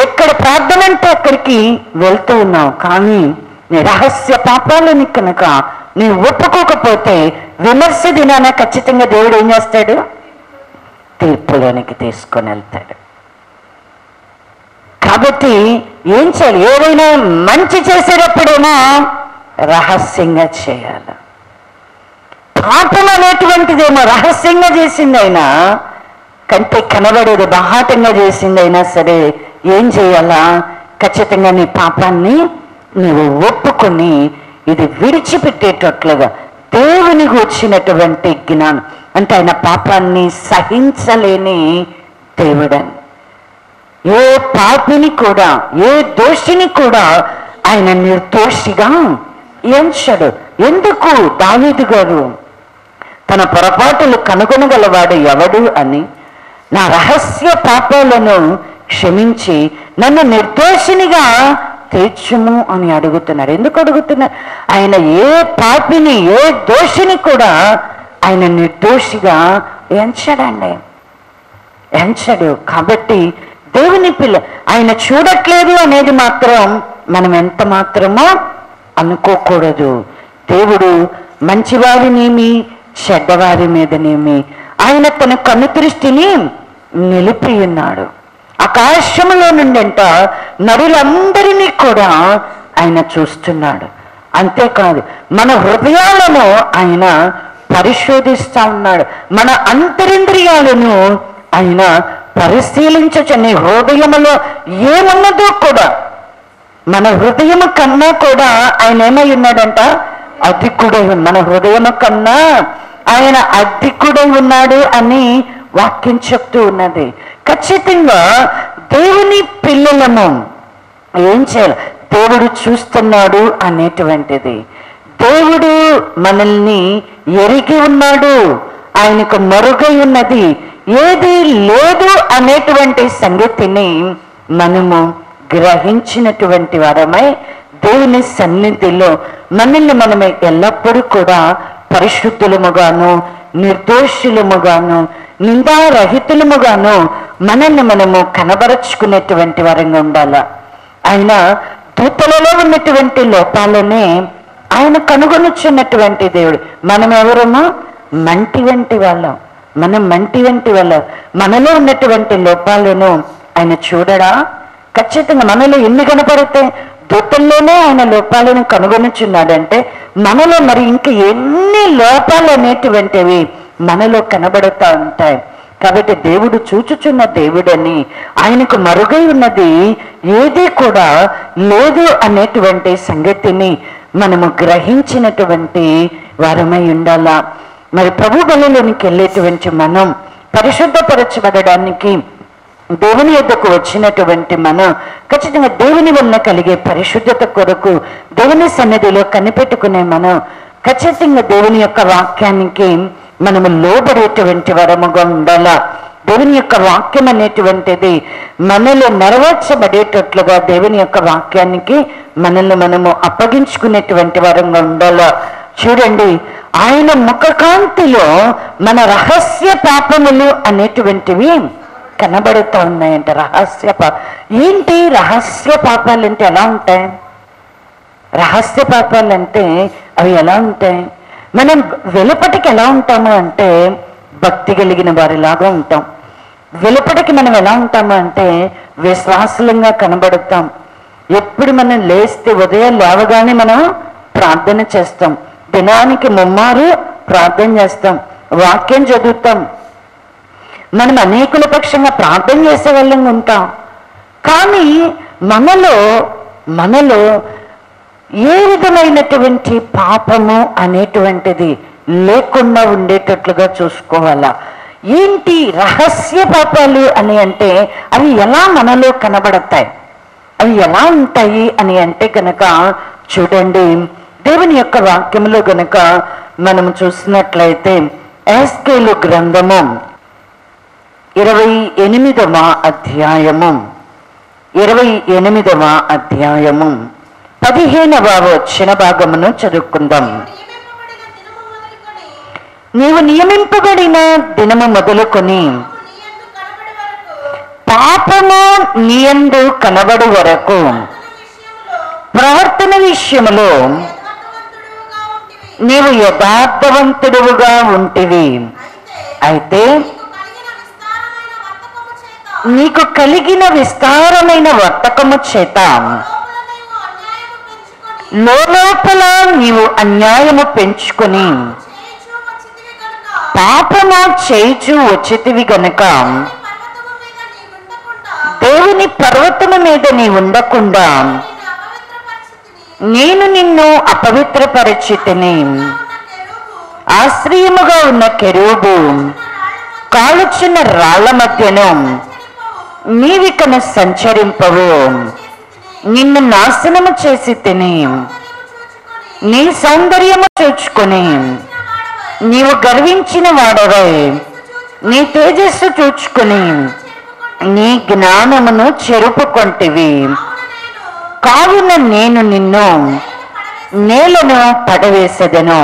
ఎక్కడ ప్రార్థన అంటే అక్కడికి వెళ్తూ ఉన్నావు. కానీ నీ రహస్య పాపాలని కనుక నీ ఒప్పుకోకపోతే విమర్శ దినాన ఖచ్చితంగా దేవుడు ఏం చేస్తాడు? తీర్పులోనికి తీసుకొని వెళ్తాడు. కాబట్టి ఏం చేయాలి? ఏదైనా మంచి చేసేటప్పుడేమో రహస్యంగా చేయాలి. పాపం అనేటువంటిదేమో రహస్యంగా చేసిందైనా, కంటే కనబడేది బాహాటంగా చేసిందైనా సరే ఏం చేయాలా? ఖచ్చితంగా నీ పాపాన్ని నీవు ఒప్పుకొని ఇది విడిచిపెట్టేటట్లుగా దేవునికి వచ్చినటువంటి జ్ఞానం అంటే ఆయన పాపాన్ని సహించలేని దేవుడని, ఏ పాపిని కూడా, ఏ దోషిని కూడా ఆయన నిర్దోషిగా ఎంచడు. ఎందుకు? దావీదు గారు తన పొరపాటులు కనుగొనగలవాడు ఎవడు అని, నా రహస్య పాపాలను క్షమించి నన్ను నిర్దోషినిగా తీర్చుము అని అడుగుతున్నారు. ఎందుకు అడుగుతున్నారు? ఆయన ఏ పాపిని, ఏ దోషిని కూడా ఆయన నిర్దోషిగా ఎంచడండి, ఎంచడు. కాబట్టి దేవుని పిల్ల ఆయన చూడట్లేదు అనేది మాత్రం మనం ఎంత మాత్రమో అనుకోకూడదు. దేవుడు మంచివారినేమి చెడ్డవారి మీదనేమి ఆయన తన కన్ను దృష్టిని నిలిపి ఉన్నాడు. ఆకాశంలో నుండంట నరులందరినీ కూడా ఆయన చూస్తున్నాడు. అంతేకాదు మన హృదయాలను ఆయన పరిశోధిస్తా ఉన్నాడు. మన అంతరింద్రియాలను ఆయన పరిశీలించచ్చు. నీ హృదయములో ఏమున్నదో కూడా, మన హృదయము కన్నా కూడా ఆయన ఏమై ఉన్నాడంట? అధికుడై. మన హృదయము కన్నా ఆయన అధికుడై ఉన్నాడు అని వాక్యం చెప్తూ ఉన్నది. ఖచ్చితంగా దేవుని పిల్లలము ఏం చేయాలి? దేవుడు చూస్తున్నాడు అనేటువంటిది, దేవుడు మనల్ని ఎరిగి ఉన్నాడు, ఆయనకు మరుగై ఉన్నది ఏది లేదు అనేటువంటి సంగతిని మనము గ్రహించినటువంటి వారమై దేవుని సన్నిధిలో మనల్ని మనమే ఎల్లప్పుడూ కూడా పరిశుద్ధులముగాను, నిర్దోషులముగాను, నిందారహితులముగాను మనల్ని మనము కనబరుచుకునేటువంటి వారంగా ఉండాలా. ఆయన దూతలలో ఉన్నటువంటి లోపాలనే ఆయన కనుగొనుచున్నటువంటి దేవుడు. మనం ఎవరము? మంటి వంటి వాళ్ళం. మనం మంటి వంటి వాళ్ళం. మనలో ఉన్నటువంటి లోపాలను ఆయన చూడడా? ఖచ్చితంగా మనలో ఎన్ని కనపడతాయి? దూతల్లోనే ఆయన లోపాలను కనుగొనుచున్నాడంటే మనలో మరి ఇంక ఎన్ని లోపాలు అనేటువంటివి మనలో కనబడుతూ ఉంటాయి. కాబట్టి దేవుడు చూచుచున్న దేవుడని, ఆయనకు మరుగై ఉన్నది ఏది కూడా లేదు అనేటువంటి సంగతిని మనము గ్రహించినటువంటి వారమై ఉండాలా. మరి ప్రభు బలిలోనికి వెళ్ళేటువంటి మనం పరిశుద్ధపరచబడడానికి దేవుని యొద్దకు వచ్చినటువంటి మనం ఖచ్చితంగా దేవుని వలన కలిగే పరిశుద్ధత కొరకు దేవుని సన్నిధిలో కనిపెట్టుకునే మనం ఖచ్చితంగా దేవుని యొక్క వాక్యానికి మనము లోబడేటువంటి వరముగా ఉండాలా. దేవుని యొక్క వాక్యం అనేటువంటిది మనలో నెరవేర్చబడేటట్లుగా దేవుని యొక్క వాక్యానికి మనల్ని మనము అప్పగించుకునేటువంటి వరంగా ఉండాలా. చూడండి, ఆయన ముఖకాంతిలో మన రహస్య పాపములు అనేటువంటివి కనబడుతూ ఉన్నాయంట. రహస్య ఏంటి? రహస్య పాపాలు అంటే ఎలా ఉంటాయి? రహస్య పాపాలు అంటే అవి ఎలా ఉంటాయి? మనం వెలుపటికి ఎలా ఉంటాము అంటే భక్తి కలిగిన వారిలాగా ఉంటాం. వెలుపటికి మనం ఎలా ఉంటాము అంటే విశ్వాసంగా కనబడుతాం. ఎప్పుడు మనం లేస్తే ఉదయం లేవగానే మనం ప్రార్థన చేస్తాం. దినానికి ముమ్మారు ప్రార్థన చేస్తాం, వాక్యం చదువుతాం. మనం అనేకుల పక్షంగా ప్రార్థన చేసే వాళ్ళంగా ఉంటాం. కానీ మనలో ఏ విధమైనటువంటి పాపము అనేటువంటిది లేకుండా ఉండేటట్లుగా చూసుకోవాలా. ఏంటి రహస్య పాపాలు అని అంటే అవి ఎలా మనలో కనబడతాయి, అవి ఎలా ఉంటాయి అని అంటే గనక చూడండి, దేవుని యొక్క వాక్యంలో గనక మనం చూసినట్లయితే ఎహెజ్కేలు గ్రంథము 28వ అధ్యాయము 15వ వచ్చిన భాగమును చదువుకుందాం. నీవు నియమింపబడిన దినము మొదలుకొని పాపము నీయందు కనబడు వరకు ప్రవర్తన విషయములో నీవు యథార్థవంతుడుగా ఉంటివి. అయితే నీకు కలిగిన విస్తారమైన వర్తకము చేత లోపల నీవు అన్యాయము పెంచుకొని పాపము చేయుచు వచ్చితివి గనుక దేవుని పర్వతము మీద నీ ఉండకుండా నేను నిన్ను అపవిత్రపరచితిని. ఆశ్రయముగా ఉన్న కెరూబు కాలుచున్న రాళ్ల మధ్యను నీవికను సంచరింపవు. నిన్ను నాశనము చేసి తిని నీ సౌందర్యము చూచుకొని నీవు గర్వించిన వాడవై నీ తేజస్సు చూచుకొని నీ జ్ఞానమును చెరుపుకొంటివి. కావున నేను నిన్ను నేలను పడవేసెదను,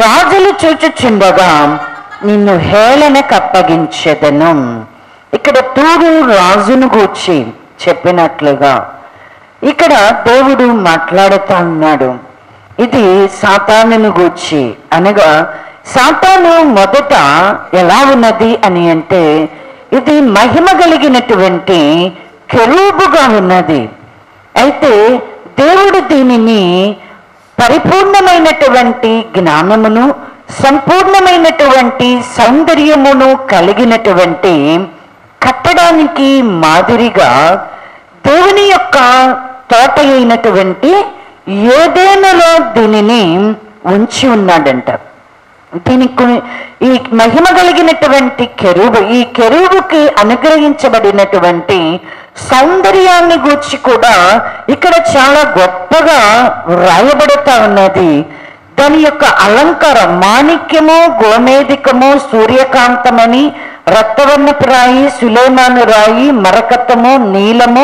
రాజులు చూచుచుండగా నిన్ను హేళనకు అప్పగించెదను. ఇక్కడ తూరు రాజును గూర్చి చెప్పినట్లుగా ఇక్కడ దేవుడు మాట్లాడుతూ ఉన్నాడు. ఇది సాతానును గూర్చి, అనగా సాతాను మొదట ఎలా ఉన్నది అని అంటే ఇది మహిమ కలిగినటువంటి కెరూబుగా ఉన్నది. అయితే దేవుడు దీనిని పరిపూర్ణమైనటువంటి జ్ఞానమును సంపూర్ణమైనటువంటి సౌందర్యమును కలిగినటువంటి కట్టడానికి మాదిరిగా దేవుని యొక్క తోట అయినటువంటి ఏదెనులో దీనిని ఉంచి ఉన్నాడంట. దీనికి ఈ మహిమ కలిగినటువంటి కెరూబు, ఈ కెరూబుకి అనుగ్రహించబడినటువంటి సౌందర్యాన్ని గూర్చి కూడా ఇక్కడ చాలా గొప్పగా వ్రాయబడుతూ ఉన్నది. దాని యొక్క అలంకారం మాణిక్యము, గోమేధికము, సూర్యకాంతమని, రక్తవర్ణపు రాయి, సులేమాను రాయి, మరకతము, నీలము,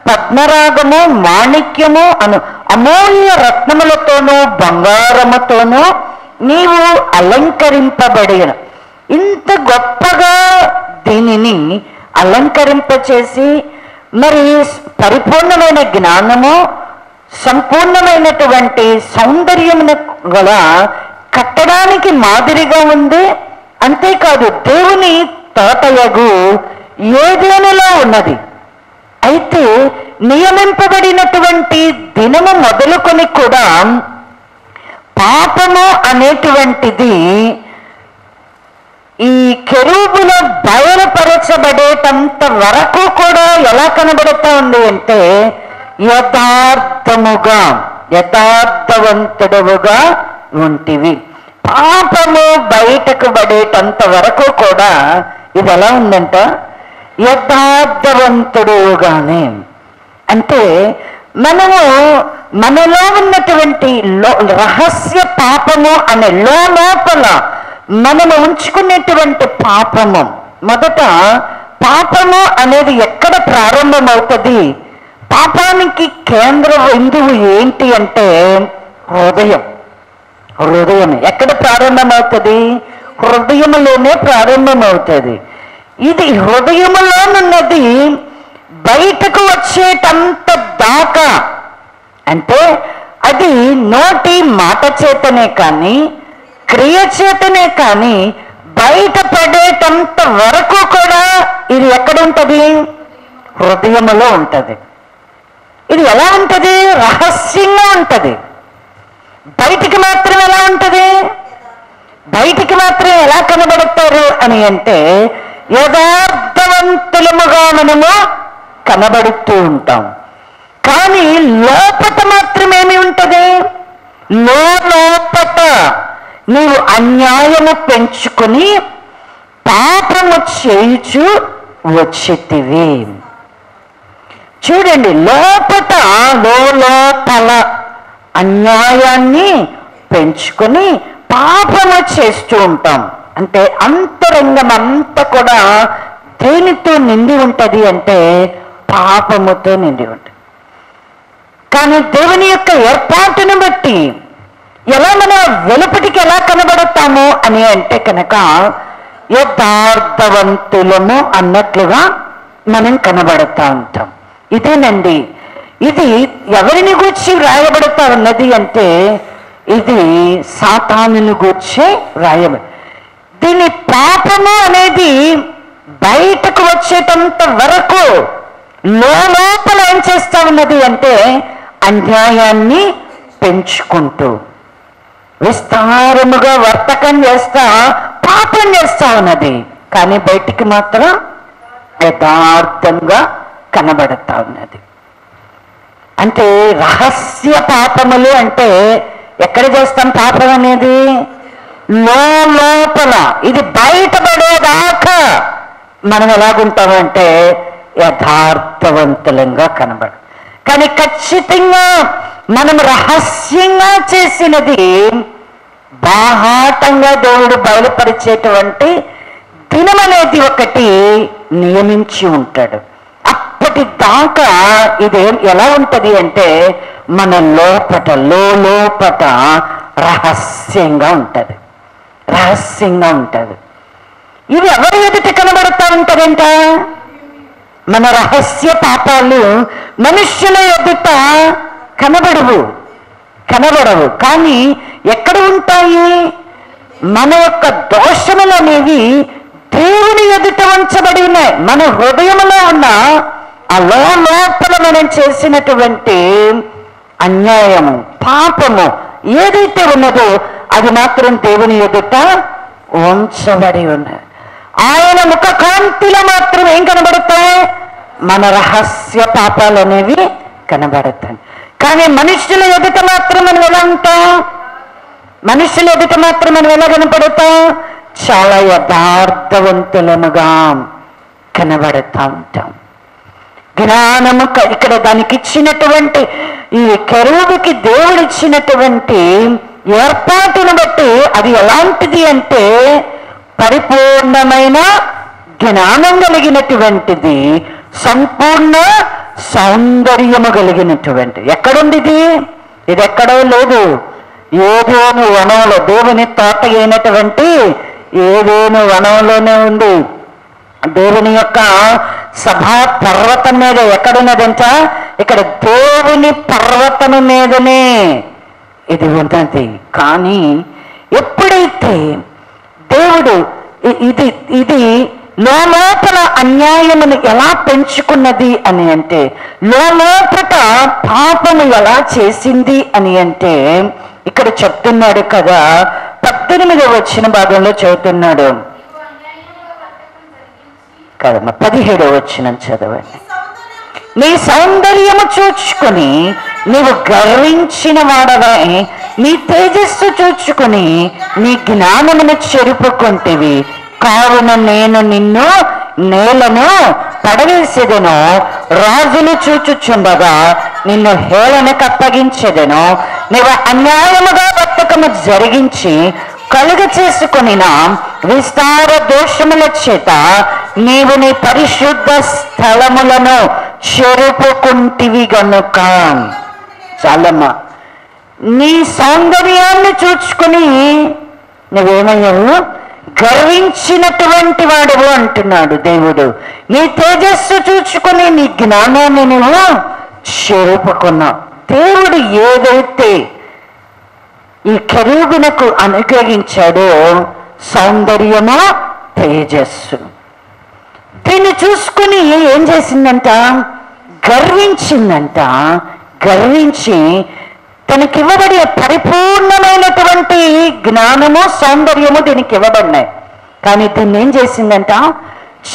పద్మరాగము, మాణిక్యము అను అమూల్య రత్నములతోనూ బంగారముతోనూ నీవు అలంకరింపబడిన. ఇంత గొప్పగా దీనిని అలంకరింపచేసి మరి పరిపూర్ణమైన జ్ఞానము సంపూర్ణమైనటువంటి సౌందర్యమును గల కట్టడానికి మాదిరిగా ఉంది. అంతేకాదు దేవుని తోటయగు ఏదెనులో ఉన్నది. అయితే నియమింపబడినటువంటి దినము మొదలుకొని కూడా పాపము అనేటువంటిది ఈ కెరూబులో బయలుపరచబడేటంత వరకు కూడా ఎలా కనబడుతూ ఉంది అంటే యథార్థముగా, యథార్థవంతుడవుగా ఉంటివి. పాపము బయటకు పడేటంత వరకు కూడా ఇది ఎలా ఉందంట, యథార్థవంతుడుగానే. అంటే మనము మనలో ఉన్నటువంటి రహస్య పాపము అనే లోపల మనము ఉంచుకునేటువంటి పాపము, మొదట పాపము అనేది ఎక్కడ ప్రారంభమవుతుంది? పాపానికి కేంద్ర బిందువు ఏంటి అంటే హృదయం. హృదయం ఎక్కడ ప్రారంభమవుతుంది? హృదయములోనే ప్రారంభమవుతుంది. ఇది హృదయములోనున్నది బయటకు వచ్చేటంత దాకా, అంటే అది నోటి మాట చేతనే కానీ క్రియ చేతనే కానీ బయటపడేటంత వరకు కూడా ఇది ఎక్కడ ఉంటుంది? హృదయములో ఉంటుంది. ఇది ఎలా ఉంటుంది? రహస్యంగా ఉంటుంది. బయటికి మాత్రం ఎలా ఉంటుంది? బయటికి మాత్రం ఎలా కనబడతారు అని అంటే యథార్థవంతులముగా మనము కనబడుతూ ఉంటాం. కానీ లోపట మాత్రమేమి ఉంటుంది? లోపట నీవు అన్యాయము పెంచుకొని పాపము చేయుచు వచ్చితివి. చూడండి, లోపట లోపల అన్యాయాన్ని పెంచుకొని పాపము చేస్తూ ఉంటాం. అంటే అంతరంగం అంతా కూడా దేనితో నిండి ఉంటుంది అంటే పాపముతో నిండి ఉంటుంది. కానీ దేవుని యొక్క ఏర్పాటును బట్టి ఎలా మన వెలుపటికి ఎలా కనబడతాము అని అంటే కనుక యథార్థవంతులము అన్నట్లుగా మనం కనబడతా ఉంటాం. ఇదేనండి, ఇది ఎవరిని గూర్చి వ్రాయబడతా ఉన్నది అంటే ఇది సాతానుని గూర్చి వ్రాయబడి. దీని పాపము అనేది బయటకు వచ్చేటంత వరకు లోపల ఏం చేస్తా ఉన్నది అంటే అన్యాయాన్ని పెంచుకుంటూ విస్తారముగా వర్తకం చేస్తా పాపం చేస్తా ఉన్నది. కానీ బయటికి మాత్రం యథార్థంగా కనబడతా ఉన్నది. అంటే రహస్య పాపములు అంటే ఎక్కడ చేస్తాం పాపం అనేది? లోపల. ఇది బయటపడేదాకా మనం ఎలాగుంటామంటే యథార్థవంతులంగా కనబడ. కానీ ఖచ్చితంగా మనం రహస్యంగా చేసినది బాహాటంగా దేవుడు బయలుపరిచేటువంటి దినం అనేది ఒకటి నియమించి ఉంటాడు. అప్పటి దాకా ఇది ఎలా ఉంటది అంటే మన లోపట రహస్యంగా ఉంటది, రహస్యంగా ఉంటది. ఇవి ఎవరి ఎదుట కనబడతా ఉంటారంట? మన రహస్య పాపాలు మనుష్యుల ఎదుట కనబడవు, కానీ ఎక్కడ ఉంటాయి? మన యొక్క దోషములు అనేవి దేవుని ఎదుట ఉంచబడి ఉన్నాయి. మన హృదయంలో ఉన్న ఆ లోపల మనం చేసినటువంటి అన్యాయము, పాపము ఏదైతే ఉన్నదో అది మాత్రం దేవుని ఎదుట ఉంచబడి ఉన్నది. ఆయన ముఖ కాంతిలో మాత్రం ఏం కనబడతాయి? మన రహస్య పాపాలు అనేవి కనబడతాయి. కానీ మనుషుల ఎదుట మాత్రం మనం ఎలా ఉంటాం? మనుషుల ఎదుట మాత్రం మనం ఎలా కనపడతాం? చాలా యథార్థవంతులముగా కనబడతా ఉంటాం. జ్ఞానము ఇక్కడ దానికి ఇచ్చినటువంటి ఈ కెరూబుకి దేవుడు ఇచ్చినటువంటి ఏర్పాటును బట్టి అది ఎలాంటిది అంటే పరిపూర్ణమైన జ్ఞానం కలిగినటువంటిది, సంపూర్ణ సౌందర్యము కలిగినటువంటి. ఎక్కడుంది ఇది? ఎక్కడో లేదు. ఏదేను వనంలో, దేవుని తోట అయినటువంటి ఏదేను వనంలోనే ఉంది. దేవుని యొక్క సభా పర్వతం మీద ఎక్కడున్నదంట? ఇక్కడ దేవుని పర్వతము మీదనే ఇది ఉన్నది. కానీ ఎప్పుడైతే దేవుడు ఇది లోపల అన్యాయమును ఎలా పెంచుకున్నది అని అంటే, లోపల పాపము ఎలా చేసింది అని అంటే ఇక్కడ చెప్తున్నాడు కదా, 18వ వచన భాగంలో చెబుతున్నాడు కదమ్మా. 17వ వచనం చదవండి. నీ సౌందర్యము చూచుకొని నీవు గర్వించిన వాడవై నీ తేజస్సు చూచుకొని నీ జ్ఞానమును చెరుపుకుంటేవి. కావున నేను నిన్ను నేలను పడవేసేదను, రాజులు చూచుచుండగా నిన్ను హేళనకు అప్పగించెదను. నీవు అన్యాయముగా బతుకము జరిగించి కలుగ చేసుకొనిన విస్తార దోషముల చేత నీవు నీ పరిశుద్ధ స్థలములను చెరుపుకుంటివి గనుక. చాలమ్మా, నీ సౌందర్యాన్ని చూచుకుని నువ్వేమయ్యావు? గర్వించినటువంటి వాడువు అంటున్నాడు దేవుడు. నీ తేజస్సు చూచుకుని నీ జ్ఞానాన్ని నువ్వు చెరుపుకున్నావు. దేవుడు ఏదైతే ఈ కెరూబునకు అనుగ్రహించాడో సౌందర్యము, తేజస్సు, దీన్ని చూసుకుని ఏం చేసిందంట? గర్వించిందంట. గర్వించి తనకి ఇవ్వబడే పరిపూర్ణమైనటువంటి జ్ఞానము, సౌందర్యము దీనికి ఇవ్వబడినాయి. కానీ దీన్ని ఏం చేసిందంట?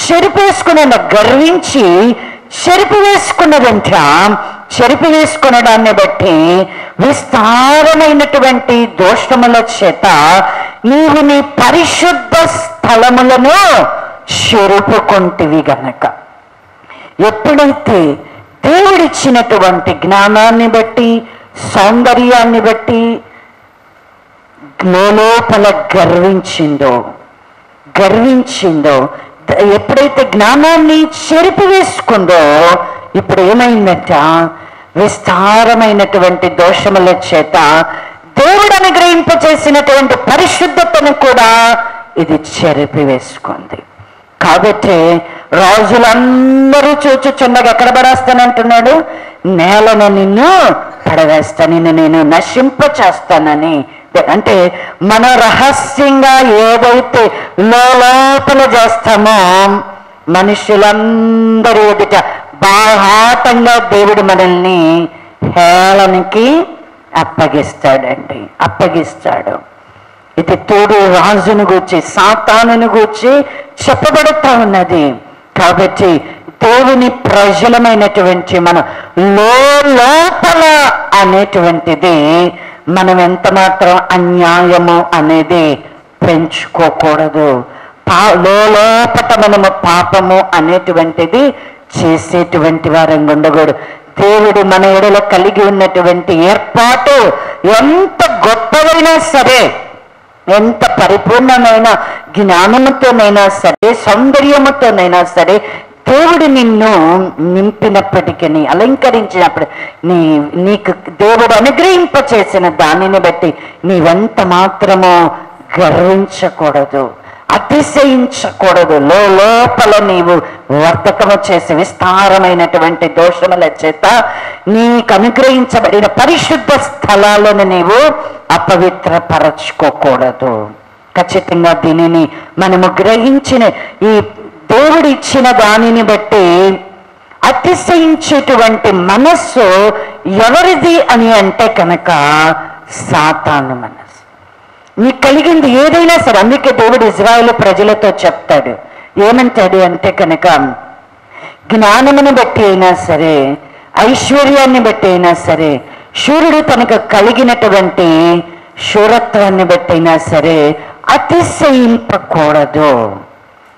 చెరిపేసుకున్న, గర్వించి చెరిపివేసుకున్నదంట. చెరిపివేసుకునడాన్ని బట్టి విస్తారమైనటువంటి దోషముల చేత నీవు నీ పరిశుద్ధ స్థలములను చెరుపుకుంటివి గనక. ఎప్పుడైతే దేవుడిచ్చినటువంటి జ్ఞానాన్ని బట్టి, సౌందర్యాన్ని బట్టి లోపల గర్వించిందో, ఎప్పుడైతే జ్ఞానాన్ని చెరిపివేసుకుందో ఇప్పుడు ఏమైందంట? విస్తారమైనటువంటి దోషముల చేత దేవుడు అనుగ్రహింపచేసినటువంటి పరిశుద్ధతను కూడా ఇది చెరిపివేసుకుంది. కాబట్టి రాజులందరూ చూచుచుండగా ఎక్కడ పడేస్తానంటున్నాడు? నేలను నిన్ను పడవేస్తా, నిన్ను నేను నశింపచేస్తానని. అంటే మన రహస్యంగా ఏదైతే లోపల చేస్తామో మనుషులందరూ ఎదుట బాహాటంగా దేవుడు మనల్ని హేళనకి అప్పగిస్తాడు. ఇది తోడు రాజును గూర్చి, సాతానును గూర్చి చెప్పబడుతూ ఉన్నది. కాబట్టి దేవుని ప్రజలమైనటువంటి మనం లోపల అనేటువంటిది మనం ఎంత మాత్రం అన్యాయము అనేది పెంచుకోకూడదు. లోపట మనము పాపము అనేటువంటిది చేసేటువంటి వారంగా ఉండకూడదు. దేవుడు మన ఎడల కలిగి ఉన్నటువంటి ఏర్పాటు ఎంత గొప్పదైనా సరే, ఎంత పరిపూర్ణమైన జ్ఞానముతోనైనా సరే, సౌందర్యముతోనైనా సరే, దేవుడు నిన్ను నింపినప్పటికీ, అలంకరించినప్పుడు నీకు దేవుడు అనుగ్రహింప చేసిన దానిని బట్టి నీవెంత మాత్రమో గర్వించకూడదు, అతిశయించకూడదు. లోపల నీవు వర్తకము చేసి విస్తారమైనటువంటి దోషముల చేత నీకు అనుగ్రహించబడిన పరిశుద్ధ స్థలాలను నీవు అపవిత్రపరచుకోకూడదు. ఖచ్చితంగా దీనిని మనము గ్రహించిన ఈ దేవుడు ఇచ్చిన దానిని బట్టి అతిశయించేటువంటి మనస్సు ఎవరిది అని అంటే కనుక సాతాను మనస్సు. నీకు కలిగింది ఏదైనా సరే, అందుకే దేవుడు ఇజ్రాయేలు ప్రజలతో చెప్తాడు, ఏమంటాడు అంటే కనుక జ్ఞానమును బట్టి అయినా సరే, ఐశ్వర్యాన్ని బట్టి అయినా సరే, శూరుడు తనకు కలిగినటువంటి శూరత్వాన్ని బట్టి అయినా సరే అతిశయింపకూడదు.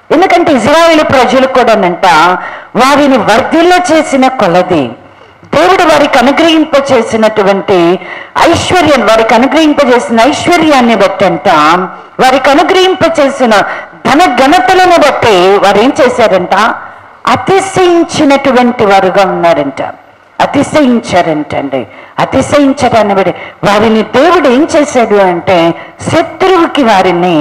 ఎందుకంటే ఇజ్రాయేలు ప్రజలు కూడానంట వారిని వర్ధిల్ల చేసిన కొలది దేవుడు వారికి అనుగ్రహింప చేసినటువంటి ఐశ్వర్యాన్ని బట్టి అంట, వారికి అనుగ్రహింప చేసిన ధన ఘనతలను బట్టి వారు ఏం చేశారంట, అతిశయించినటువంటి వారుగా ఉన్నారంట, అతిశయించారంటండి. అతిశయించడాన్ని బట్టి వారిని దేవుడు ఏం చేశాడు అంటే శత్రువుకి వారిని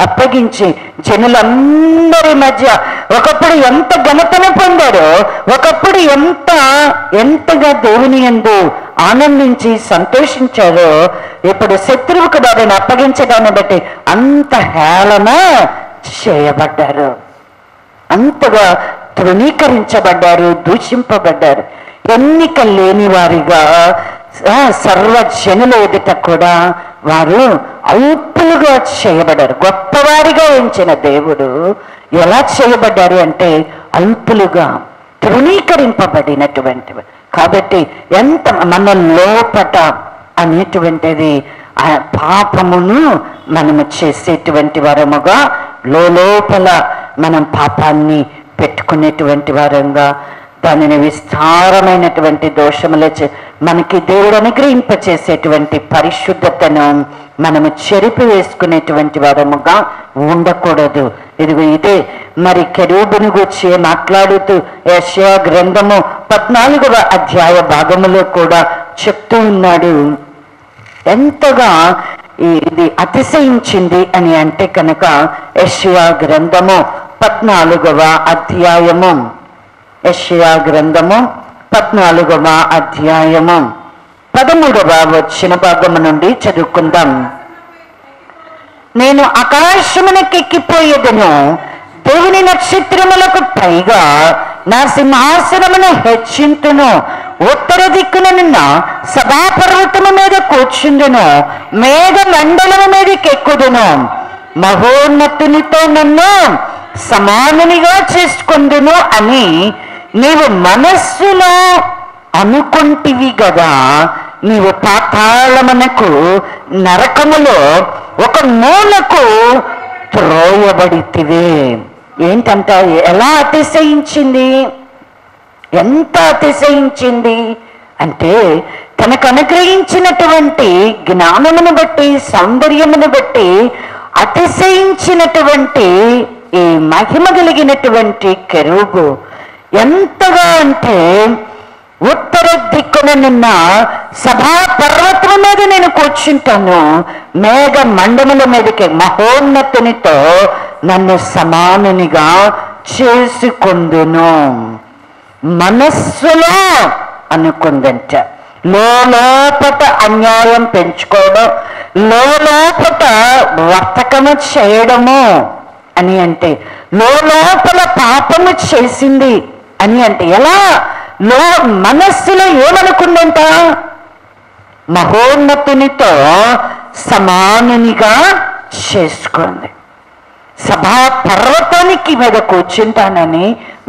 అప్పగించి జనులందరి మధ్య ఒకప్పుడు ఎంత ఘనతను పొందారో, ఒకప్పుడు ఎంతగా దేవుని యందు ఆనందించి సంతోషించారో, ఇప్పుడు శత్రువుకు వారిని అప్పగించడాన్ని బట్టి అంత హేళన చేయబడ్డారు, అంతగా తృణీకరించబడ్డారు, దూషింపబడ్డారు. ఎన్నిక లేని వారిగా సర్వజనుల ఎదుట కూడా వారు అల్పులుగా చేయబడ్డారు. గొప్పవారిగా ఎంచిన దేవుడు ఎలా చేయబడ్డారు అంటే అల్పులుగా, తృణీకరింపబడినటువంటి. కాబట్టి ఎంత మన లోపట అనేటువంటిది ఆ పాపమును మనము చేసేటువంటి వారముగా, లోపల మనం పాపాన్ని పెట్టుకునేటువంటి వారంగా, దానిని విస్తారమైనటువంటి దోషముల మనకి దేవుడు అనుగ్రహింపచేసేటువంటి పరిశుద్ధతను మనము చెరిపి వేసుకునేటువంటి వారముగా ఉండకూడదు. ఇదే మరి కెరూబును గూర్చి మాట్లాడుతూ యెషయా గ్రంథము 14వ అధ్యాయ భాగములో కూడా చెప్తూ ఉన్నాడు. ఎంతగా ఇది అతిశయించింది అని అంటే కనుక యెషయా గ్రంథము 14వ అధ్యాయము, యెషయా గ్రంథము 14వ అధ్యాయము 13వ వచ్చిన భాగము నుండి చదువుకుందాం. నేను ఆకాశమునకెక్కిపోయేదను, దేవుని నక్షత్రములకు పైగా నా సింహాసనమును హెచ్చింతును, ఉత్తర దిక్కునున్న సభాపర్వతము మీద కూర్చుందును, మేఘ మండలము మీదకెక్కుదును, మహోన్నతునితో నన్ను సమానునిగా చేసుకుందును అని నీవు మనస్సులో అనుకుంటివి గదా. నీవు పాతాళమునకు, నరకములో ఒక మూలకు త్రోయబడితివే. ఏంటంట, ఎలా అతిశయించింది, ఎంత అతిశయించింది అంటే తనకు అనుగ్రహించినటువంటి జ్ఞానమును బట్టి, సౌందర్యమును బట్టి అతిశయించినటువంటి ఈ మహిమ కలిగినటువంటి కెరూబు ఎంతగా అంటే ఉత్తర దిక్కునున్న సభా పర్వతం మీద నేను కూర్చుంటాను, మేఘ మండముల మీదకి మహోన్నతునితో నన్ను సమానునిగా చేసుకుందును. మనస్సులో అనుకుందంట, లోపట అన్యాయం పెంచుకోవడం, లోపట వర్తకము చేయడము అని అంటే, లోపల పాపము చేసింది అని అంటే ఎలా, మనస్సులో ఏమనుకుందంట, మహోన్నతునితో సమానునిగా చేసుకుంది. సభా పర్వతానికి మీద కూర్చుంటానని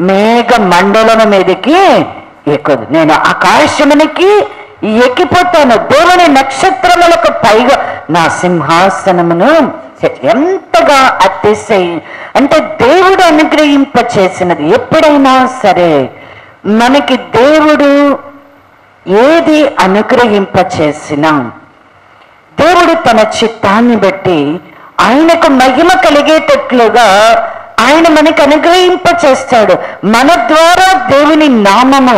మేఘ మండలం మీదకి ఎక్కుదు, నేను ఆకాశమునికి ఎక్కిపోతాను, దేవుని నక్షత్రములకు పైగా నా సింహాసనమును. ఎంతగా అతిశయి అంటే దేవుడు అనుగ్రహింప చేసినది ఎప్పుడైనా సరే మనకి దేవుడు ఏది అనుగ్రహింపచేసినా దేవుడు తన చిత్తాన్ని బట్టి ఆయనకు మహిమ కలిగేటట్లుగా ఆయన మనకు అనుగ్రహింపచేస్తాడు. మన ద్వారా దేవుని నామము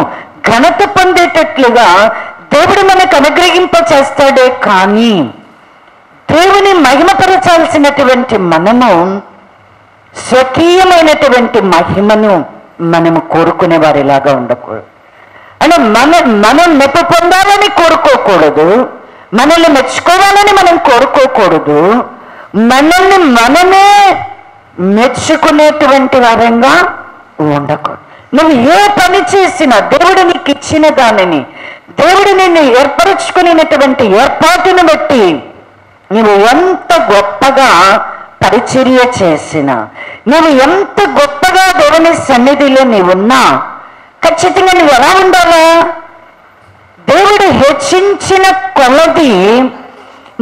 ఘనత పొందేటట్లుగా దేవుడు మనకు అనుగ్రహింపచేస్తాడే కానీ దేవుని మహిమపరచాల్సినటువంటి మనము స్వకీయమైనటువంటి మహిమను మనము కోరుకునే వారిలాగా ఉండకూడదు. అంటే మనం మెప్పు పొందాలని కోరుకోకూడదు, మనల్ని మెచ్చుకోవాలని మనం కోరుకోకూడదు, మనల్ని మనమే మెచ్చుకునేటువంటి వారంగా ఉండకూడదు. నువ్వు ఏ పని చేసినా దేవుడు నీకు ఇచ్చిన దానిని, దేవుడు నిన్ను ఏర్పరచుకునేటువంటి ఏర్పాటును బట్టి నువ్వు ఎంత గొప్పగా పరిచర్య చేసినా, నువ్వు ఎంత గొప్పగా దేవుని సన్నిధిలో నీవున్నా ఖచ్చితంగా నువ్వు ఎలా ఉండాలా? దేవుడు హెచ్చించిన కొలది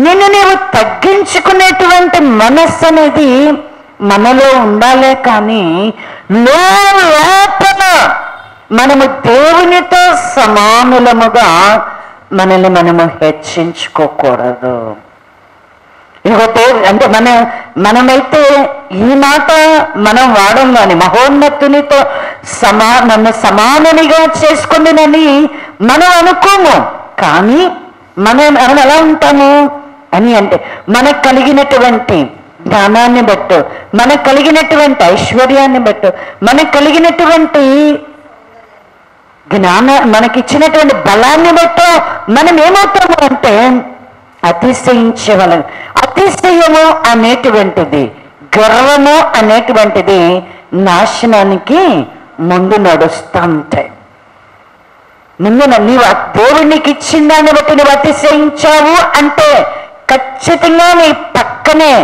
నిన్ను నీవు తగ్గించుకునేటువంటి మనస్సు అనేది మనలో ఉండాలే కానీ లోపల మనము దేవునితో సమానులముగా మనల్ని మనము హెచ్చించుకోకూడదు. ఇదిగో అంటే మనమైతే ఈ మాట మనం వాడం కానీ మహోన్నతునితో నన్ను సమాననిగా చేసుకుందినని మనం అనుకోము. కానీ మనం ఎలా ఉంటాము అని అంటే మనకు కలిగినటువంటి జ్ఞానాన్ని బట్టు, మనకు కలిగినటువంటి ఐశ్వర్యాన్ని బట్టు, మనకు కలిగినటువంటి మనకిచ్చినటువంటి బలాన్ని బట్టు మనం ఏమవుతాము అంటే అతిశయించవలను. అతిశయము అనేటువంటిది, గర్వము అనేటువంటిది నాశనానికి ముందు నడుస్తూ ఉంటాయి. ముందు నీవు దేవుడికి ఇచ్చిన దాన్ని బట్టి నువ్వు అతిశయించావు అంటే ఖచ్చితంగా నీ పక్కనే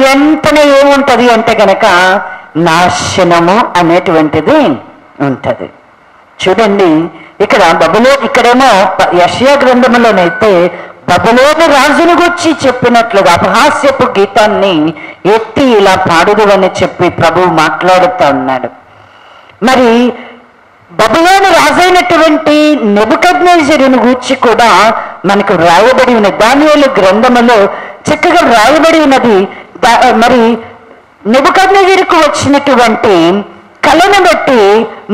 వెంటనే ఏముంటది అంటే కనుక నాశనము అనేటువంటిది ఉంటది. చూడండి ఇక్కడ ఇక్కడేమో యెషయా గ్రంథంలోనైతే బబులోను రాజును గురించి చెప్పినట్లుగా అపహాస్యపు గీతాన్ని ఎత్తి ఇలా పాడుదు అని చెప్పి ప్రభువు మాట్లాడుతూ ఉన్నాడు. మరి బబులోను రాజైనటువంటి నెబుకద్నెజరును గూర్చి కూడా మనకు రాయబడి ఉన్నది. దానియేలు గ్రంథములో చక్కగా రాయబడి ఉన్నది. మరి నెబుకద్నెజరుకు వచ్చినటువంటి కళను బట్టి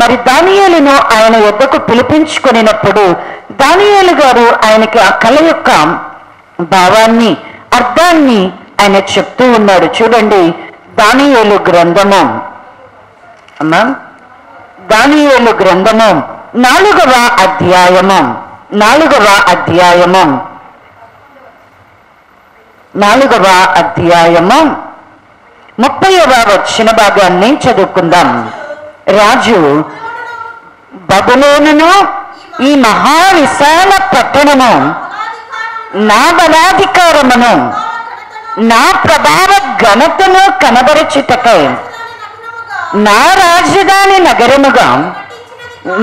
మరి దానియేలును ఆయన యొద్దకు పిలిపించుకునేటప్పుడు దానియేలు గారు ఆయనకి ఆ కళ యొక్క భావాన్ని, అర్థాన్ని ఆయన చెప్తూ ఉన్నాడు. చూడండి దానియేలు గ్రంథము, దానియేలు గ్రంథము 4వ అధ్యాయము 30వ వచన భాగాన్ని చదువుకుందాం. రాజు బబులోనును ఈ మహావిశాల పట్టణము నా బలాధికారమును నా ప్రభావ ఘనతను కనబరచుటకై నా రాజధాని నగరముగా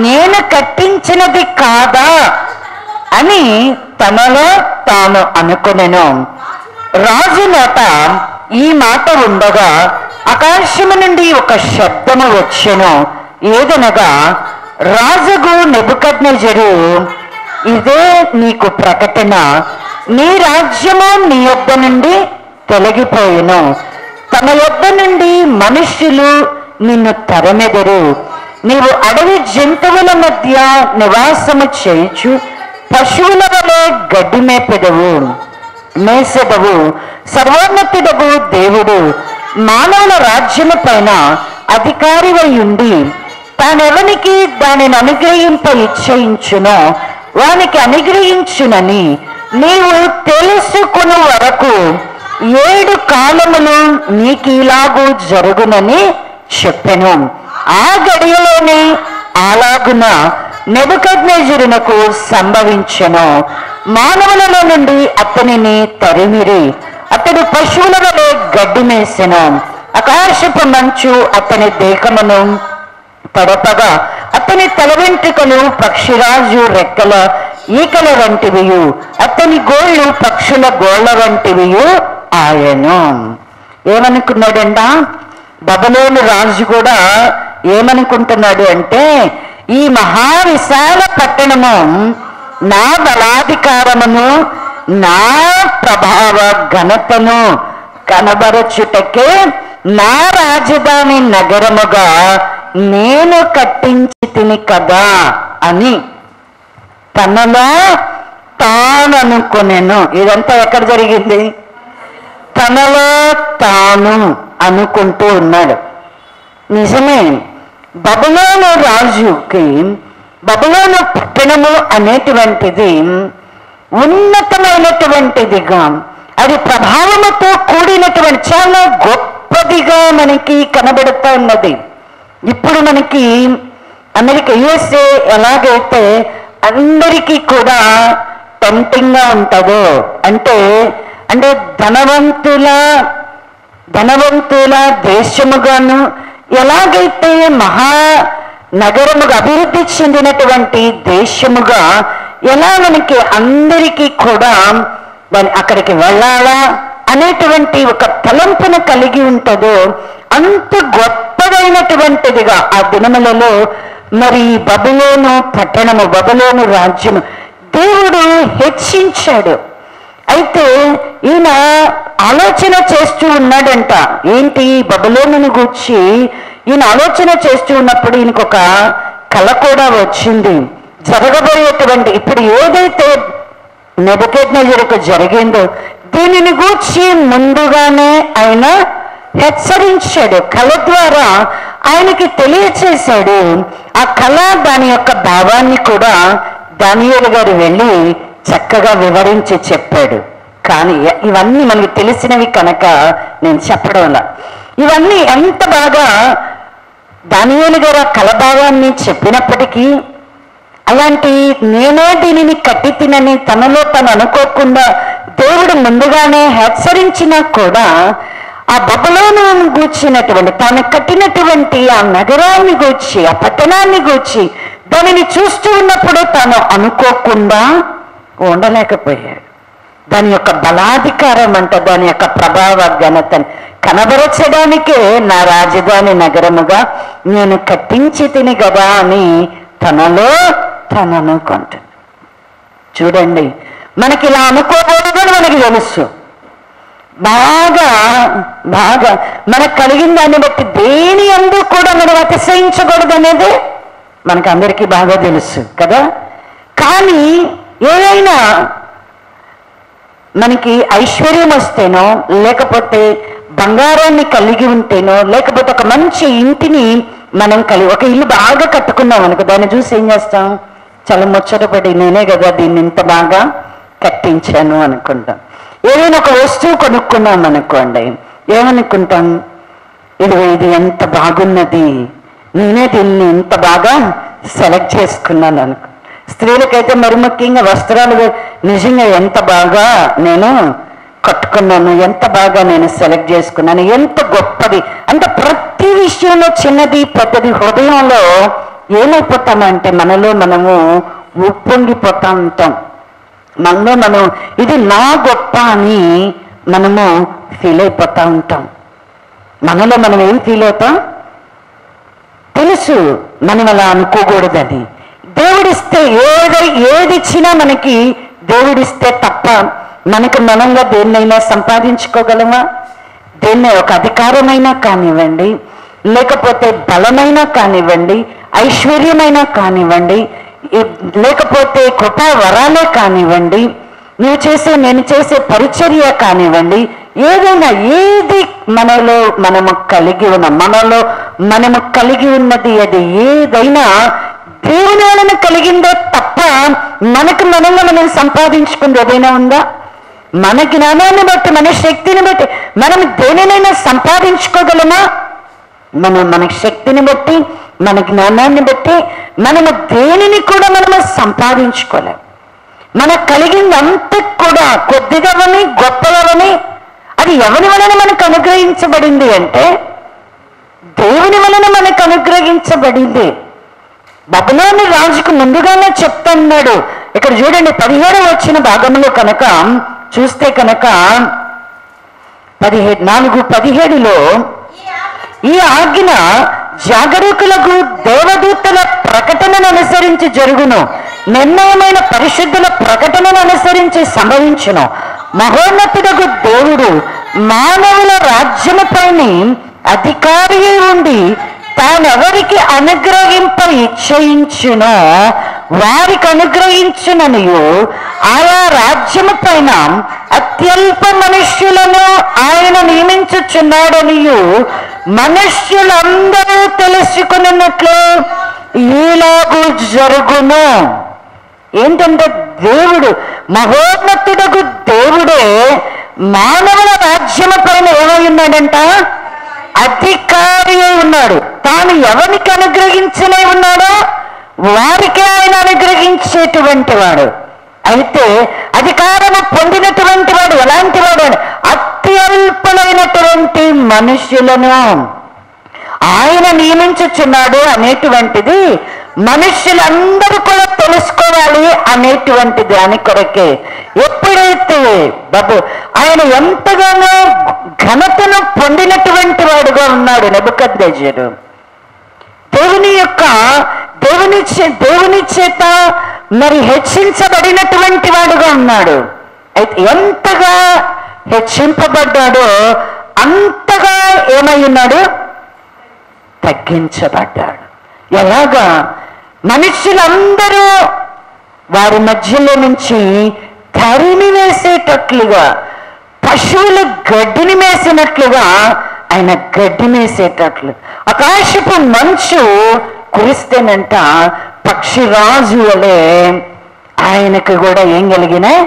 నేను కట్టించినది కాదా అని తనలో తాను అనుకొనెను. రాజు నోట ఈ మాట ఉండగా ఆకాశము నుండి ఒక శబ్దము వచ్చెను. ఏదనగా రాజుగు నెబుకద్నెజరు, ఇదే నీకు ప్రకటన, నీ రాజ్యము నీ యొద్ద నుండి తొలగిపోయెను, తమ యొద్ద నుండి మనుష్యులు నిన్ను తరమెదరు, నీవు అడవి జంతువుల మధ్య నివాసము చేయుచు పశువుల వలె గడ్డి మేసెదవు. సర్వోన్నతుడగు దేవుడు మానవుల రాజ్యము పైన అధికారివై ఉండి తానెవనికి దానిని అనుగ్రహింప ఇచ్చయించునో వానికి అనుగ్రహించునని నీవు తెలుసుకుని వరకు 7 కాలములు నీకిలాగూ జరుగునని చెప్పెను. ఆ గడియలోనే అలాగున నెబుకద్నెజరునకు సంభవించెను. మానవులలో నుండి అతనిని తరిమిరి, అతడు పశువుల వలె గడ్డి మేసెను. ఆకాశపు మంచు అతని దేహమును తడపగా అతని తల వెంట్రుకలు పక్షిరాజు రెక్కల ఈకల వంటివియు, అతని గోళ్ళు పక్షుల గోళ్ల వంటివియు ఆయను. ఏమనుకున్నాడంట బబులోను రాజు కూడా? ఏమనుకుంటున్నాడు అంటే ఈ మహావిశాల పట్టణము నా బలాధికారమును నా ప్రభావ ఘనతను కనబరచుటకే నా రాజధాని నగరముగా నేను కట్టించి తిని కదా అని తనలో తాననుకునేను. ఇదంతా ఎక్కడ జరిగింది? తనలో తాను అనుకుంటూ ఉన్నాడు. నిజమే, బబులోను రాజుకి బబులోను పట్టణము అనేటువంటిది ఉన్నతమైనటువంటిదిగా, అది ప్రభావముతో కూడినటువంటి చాలా గొప్పదిగా మనకి కనబడుతూ ఉన్నది. ఇప్పుడు మనకి అమెరికా USA ఎలాగైతే అందరికీ కూడా టెంప్టింగ్గా ఉంటుందో, అంటే ధనవంతుల దేశముగాను, ఎలాగైతే మహానగరముగా అభివృద్ధి చెందినటువంటి దేశముగా ఎలా మనకి అందరికీ కూడా అక్కడికి వెళ్ళాలా అనేటువంటి ఒక తలంపును కలిగి ఉంటుందో, అంత గొప్పదైనటువంటిదిగా ఆ దినములలో మరి బబులోను పట్టణము, బబులోను రాజ్యము దేవుడు హెచ్చించాడు. అయితే ఈయన ఆలోచన చేస్తూ ఉన్నాడంట. ఏంటి? బబులోనును గూర్చి ఈయన ఆలోచన చేస్తూ ఉన్నప్పుడు ఈయనకు ఒక కల కూడా వచ్చింది. జరగబోయేటువంటి ఇప్పుడు ఏదైతే నెబుకద్నెజరుకు జరిగిందో దీనిని గూర్చి ముందుగానే ఆయన హెచ్చరించాడు. కళ ద్వారా ఆయనకి తెలియచేశాడు. ఆ కళ దాని యొక్క భావాన్ని కూడా దానియేలు గారు వెళ్ళి చక్కగా వివరించి చెప్పాడు. కానీ ఇవన్నీ మనకు తెలిసినవి కనుక నేను చెప్పడంలా, ఇవన్నీ ఎంత బాగా దానియేలు గారు ఆ కళ భావాన్ని చెప్పినప్పటికీ, అలాంటి నేనే దీనిని కట్టి తినని తనలో తను అనుకోకుండా దేవుడు ముందుగానే హెచ్చరించినా కూడా ఆ బబులోను గూర్చినటువంటి తాను కట్టినటువంటి ఆ నగరాన్ని గూర్చి, ఆ పట్టణాన్ని గూర్చి దానిని చూస్తూ ఉన్నప్పుడు తాను అనుకోకుండా ఉండలేకపోయాడు. దాని యొక్క బలాధికారం అంట, దాని యొక్క ప్రభావ ఘనతని కనబరచడానికే నా రాజధాని నగరముగా నేను కట్టించి తిని కదా అని తనలో తను అనుకుంటాను. చూడండి, మనకి ఇలా అనుకోకూడదని మనకి తెలుసు. బాగా మనకు కలిగిన దాన్ని బట్టి దేని అందు కూడా మనం అతిశయించకూడదు అనేది మనకు అందరికీ బాగా తెలుసు కదా. కానీ ఏదైనా మనకి ఐశ్వర్యం వస్తేనో, లేకపోతే బంగారాన్ని కలిగి ఉంటేనో, లేకపోతే ఒక మంచి ఇంటిని మనం ఒక ఇల్లు బాగా కట్టుకున్నాం అనుకో, దాన్ని చూసి ఏం చేస్తాం? చాలా ముచ్చటపడి నేనే కదా దీన్ని ఇంత బాగా కట్టించాను అనుకుంటాం. ఏదైనా ఒక వస్తువు కొనుక్కున్నాం అనుకోండి, ఏమనుకుంటాం? ఇది ఎంత బాగున్నది, నేనే దీన్ని ఇంత బాగా సెలెక్ట్ చేసుకున్నాను అనుకో. స్త్రీలకైతే మరి ముఖ్యంగా వస్త్రాలు నిజంగా ఎంత బాగా నేను కట్టుకున్నాను, ఎంత బాగా నేను సెలెక్ట్ చేసుకున్నాను, ఎంత గొప్పది అంటే ప్రతి విషయంలో చిన్నది పెద్దది హృదయంలో ఏమైపోతామంటే మనలో మనము ఉప్పొంగిపోతా ఉంటాం. మనలో మనం ఇది నా గొప్ప అని మనము ఫీల్ అయిపోతూ ఉంటాం. మనలో మనం ఏం ఫీల్ అవుతాం? తెలుసు మనం అలా అనుకోకూడదని. దేవుడిస్తే ఏది ఇచ్చినా మనకి దేవుడిస్తే తప్ప మనకు మనంగా దేన్నైనా సంపాదించుకోగలమా? దేన్ని ఒక అధికారమైనా కానివ్వండి, లేకపోతే బలమైనా కానివ్వండి, ఐశ్వర్యమైనా కానివ్వండి, లేకపోతే కృపా వరాలే కానివ్వండి, నేను చేసే పరిచర్య కానివ్వండి, ఏదైనా ఏది మనము కలిగి ఉన్నది అది ఏదైనా దేవుని వలన కలిగిందో తప్ప మనకు మనంగా మనం సంపాదించుకుంది ఏదైనా ఉందా? మన జ్ఞానాన్ని బట్టి, మన శక్తిని బట్టి మనం దేనినైనా సంపాదించుకోగలమా? మన శక్తిని బట్టి, మన జ్ఞానాన్ని బట్టి మనము దేనిని కూడా మనము సంపాదించుకోలేం. మనకు కలిగింది అంత కూడా కొద్దిగవని గొప్పవని అది ఎవరి వలన మనకు అనుగ్రహించబడింది అంటే దేవుని వలన మనకు అనుగ్రహించబడింది. బబులోను రాజుకు ముందుగానే చెప్తున్నాడు. ఇక్కడ చూడండి 17 వచ్చిన భాగంలో కనుక చూస్తే కనుక 4:17లో ఈ ఆజ్ఞ జాగరూకులకు దేవదూతల ప్రకటనను అనుసరించి జరుగును, నిర్ణయమైన పరిశుద్ధుల ప్రకటనను అనుసరించి సంభవించును. మహోన్నతుడగు దేవుడు మానవుల రాజ్యముపైన అధికారి ఉండి తానెవరికి అనుగ్రహింప ఇచ్చయించునో వారికి అనుగ్రహించుననియు, ఆయా రాజ్యము పైన అత్యల్ప మనుష్యులను ఆయన నియమించుచున్నాడనియు మనుష్యులందరూ తెలుసుకున్నట్లు ఈలాగు జరుగును. ఏంటంటే దేవుడు, మహోన్నతుడగు దేవుడే మానవుల రాజ్యము పైన ఏమై ఉన్నాడంట? అధికారి ఉన్నాడు. తాను ఎవరికి అనుగ్రహించనే ఉన్నాడో వారికి ఆయన అనుగ్రహించేటువంటి వాడు. అయితే అధికారము పొందినటువంటి వాడు ఎలాంటి వాడు? అత్యల్పులైనటువంటి మనుష్యులను ఆయన నియమించుచున్నాడు అనేటువంటిది మనుష్యులందరూ కూడా తెలుసుకోవాలి అనేటువంటి దాని కొరకే. ఎప్పుడైతే బాబు ఆయన ఎంతగానో ఘనతను పొందినటువంటి వాడుగా ఉన్నాడు నెబుకద్నెజరు, దేవుని చేత మరి హెచ్చించబడినటువంటి వాడుగా ఉన్నాడు. అయితే ఎంతగా హెచ్చింపబడ్డాడో అంతగా ఏమై ఉన్నాడు? తగ్గించబడ్డాడు. ఎలాగా? మనుషులందరూ వారి మధ్యలో నుంచి తరిమి వేసేటట్లుగా, పశువులు గడ్డిని మేసినట్లుగా ఆయన గడ్డి మేసేటట్లు, ఆకాశపు మంచు కురిస్తేనంట పక్షిరాజు వలె ఆయనకు కూడా ఏం కలిగినాయి?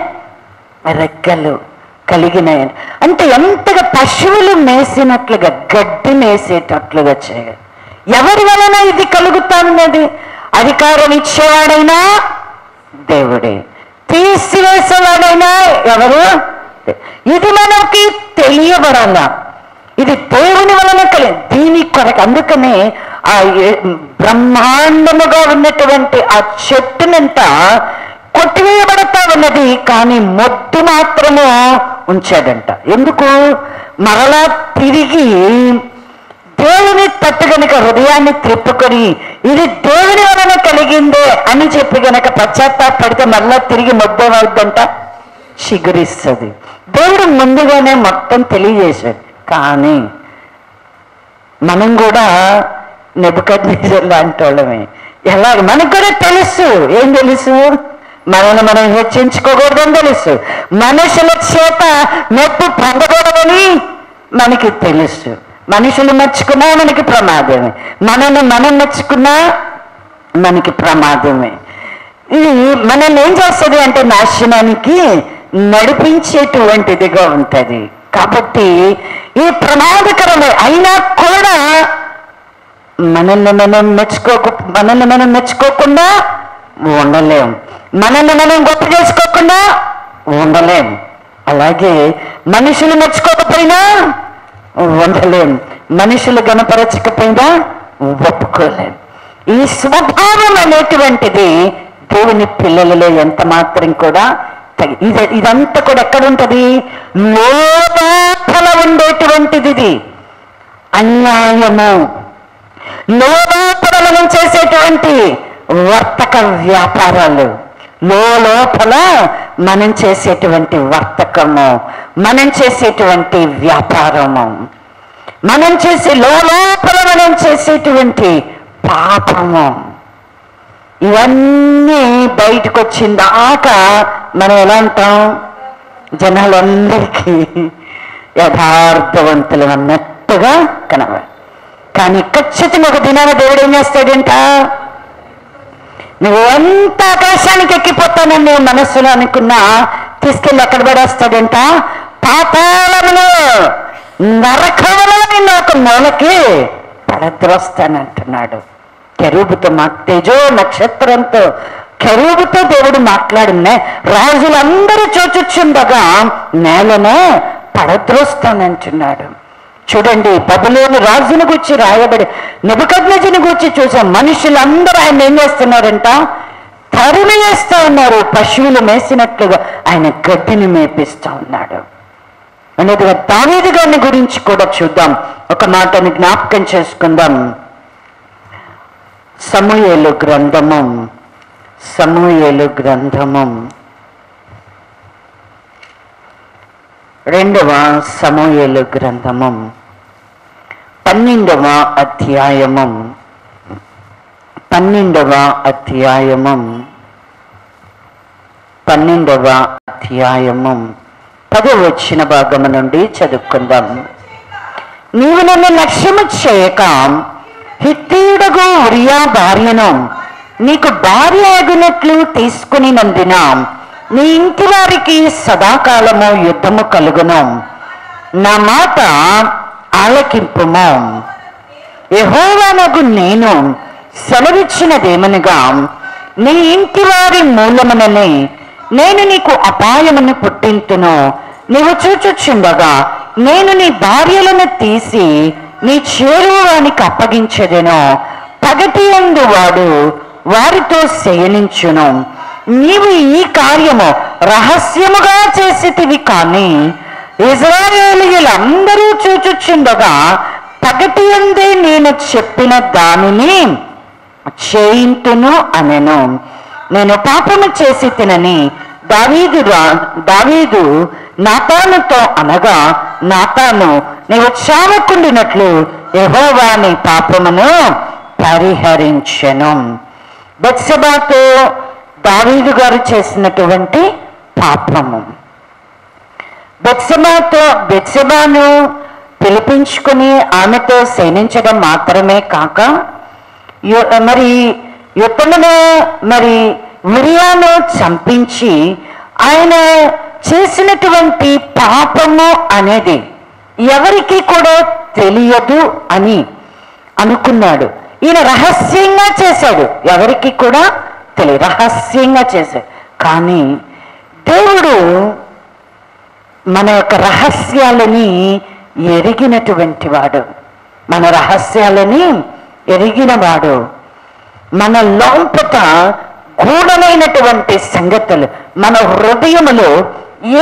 రెక్కలు కలిగినాయి. అంటే ఎంతగా పశువులు మేసినట్లుగా, గడ్డి మేసేటట్లుగా చేయాలి. ఎవరి వలన ఇది కలుగుతున్నది? అధికారం ఇచ్చేవాడైనా దేవుడే, తీసివేసేవాడైనా ఎవరు? ఇది మనకి తెలియబడాలా, ఇది దేవుని వలన దీని కొరకు. అందుకనే ఆ బ్రహ్మాండముగా ఉన్నటువంటి ఆ చెట్టునంతా కొట్టివేయబడతా ఉన్నది, కానీ మొద్దు మాత్రము ఉంచాడంట. ఎందుకు? మరలా తిరిగి దేవుని తట్టు గనక హృదయాన్ని త్రిప్పుకొని ఇది దేవుని వలన కలిగిందే అని చెప్పి గనక పశ్చాత్తాపడితే మరలా తిరిగి మొద్దేమవుద్దంట, చిగురిస్తుంది. దేవుడు ముందుగానే మొత్తం తెలియజేశాడు. కానీ మనం కూడా నెబుకద్నెజరు లాంటి వాళ్ళమే. ఎలాగ? మనకు కూడా తెలుసు. ఏం తెలుసు? మనల్ని మనం హెచ్చించుకోకూడదని తెలుసు. మనుషుల చేత నొప్పి పొందకూడదని మనకి తెలుసు. మనుషులు మెచ్చుకున్నా మనకి ప్రమాదమే, మనల్ని మనం మెచ్చుకున్నా మనకి ప్రమాదమే. ఇది మనల్ని ఏం చేస్తుంది అంటే నాశనానికి నడిపించేటువంటిదిగా ఉంటుంది. కాబట్టి ఈ ప్రమాదకరమే అయినా కూడా మనల్ని మనం మెచ్చుకోకుండా ఉండలేం, మనల్ని మనం గొప్ప చేసుకోకుండా ఉండలేం. అలాగే మనుషులు మెచ్చుకోకపోయినా ఉండలేం, మనుషులు గణపరచకపోయినా ఒప్పుకోలేం. ఈ స్వభావం అనేటువంటిది దేవుని పిల్లలలో ఎంత మాత్రం కూడా ఇదంతా కూడా ఎక్కడ ఉంటుంది? లోపల ఉండేటువంటిది. ఇది అన్యాయము, లోపల మనం చేసేటువంటి వర్తక వ్యాపారాలు, లోపల మనం చేసేటువంటి వర్తకము, మనం చేసేటువంటి వ్యాపారము, మనం చేసే లోపల మనం చేసేటువంటి పాపము, ఇవన్నీ బయటకు వచ్చిందాకా మనం ఎలా అంటాం? జనాలందరికీ యథార్థవంతులు అన్నట్టుగా కనబడి, కానీ ఖచ్చితంగా ఒక దినాన దేవుడు ఏం చేస్తాడంట? నువ్వు ఎంత ఆకాశానికి ఎక్కిపోతానని నువ్వు మనస్సులో అనుకున్నా తీసుకెళ్ళి ఎక్కడ పడేస్తాడంట? పాతాళంలో, నరకంలో నిన్ను ఒక మూలకి పడద్రోస్తానంటున్నాడు. కెరూబుతో తేజో నక్షత్రంతో కెరూబుతో దేవుడు మాట్లాడినే రాజులందరూ చూచుచుండగా నేలను పడద్రోస్తానంటున్నాడు. చూడండి, బబులోను రాజును గురించి రాయబడి నెబుకద్నెజరుని గురించి చూసాం. మనుషులందరూ ఆయన ఏం చేస్తున్నారంట? తరిమి వేస్తూ ఉన్నారు. పశువులు మేసినట్లుగా ఆయన గడ్డిని మేపిస్తూ ఉన్నాడు అనేది. దావీదు గారిని గురించి కూడా చూద్దాం. ఒక మాటని జ్ఞాపకం చేసుకుందాం. సమూయేలు గ్రంథము 2వ సమూయేలు గ్రంథము 12వ అధ్యాయము 10వ వచన భాగము నుండి చదువుకుందాం. నీవు నన్ను లక్ష్యము చేయక హిత్తీయుడగు ఉరియా భార్యను నీకు భార్య అగునట్లు తీసుకునినందున నీ ఇంటి వారికి సదాకాలము యుద్ధము కలుగును. నా మాట ఆలకింపుము. యెహోవానగు నేను సెలవిచ్చినదేమనగా, నీ ఇంటి వారి మూలముననే నేను నీకు అపాయమును పుట్టింతును. నీవు చూచుచుండగా నేను నీ భార్యలను తీసి నీ చేరువానికి అప్పగించెదను. పగటి యందు వాడు వారితో శయనించును. నీవు ఈ కార్యము రహస్యముగా చేసితివి, కానీ ఇశ్రాయేలీయులందరూ చూచుచుండగా పగటి యందే నేను చెప్పిన దానిని చేయింతును అనెను. నేను పాపము చేసి తినని దావీదు నాతానుతో అనగా, నాతాను నీవు చావకుండినట్లు యెహోవా నీ పాపమును పరిహరించెను. బెత్షెబాతో దావీదు గారు చేసినటువంటి పాపము. బెత్షెబాను పిలిపించుకుని ఆమెతో శయనించడం మాత్రమే కాక మరి యుద్ధములో మరి ఉరియాను చంపించి ఆయన చేసినటువంటి పాపము అనేది ఎవరికి కూడా తెలియదు అని అనుకున్నాడు. ఈయన రహస్యంగా చేశాడు, ఎవరికి కూడా తెలియదు, రహస్యంగా చేశాడు. కానీ దేవుడు మన యొక్క రహస్యాలని ఎరిగినటువంటి వాడు, మన రహస్యాలని ఎరిగినవాడు. మన లోపట గూఢమైనటువంటి సంగతులు, మన హృదయములో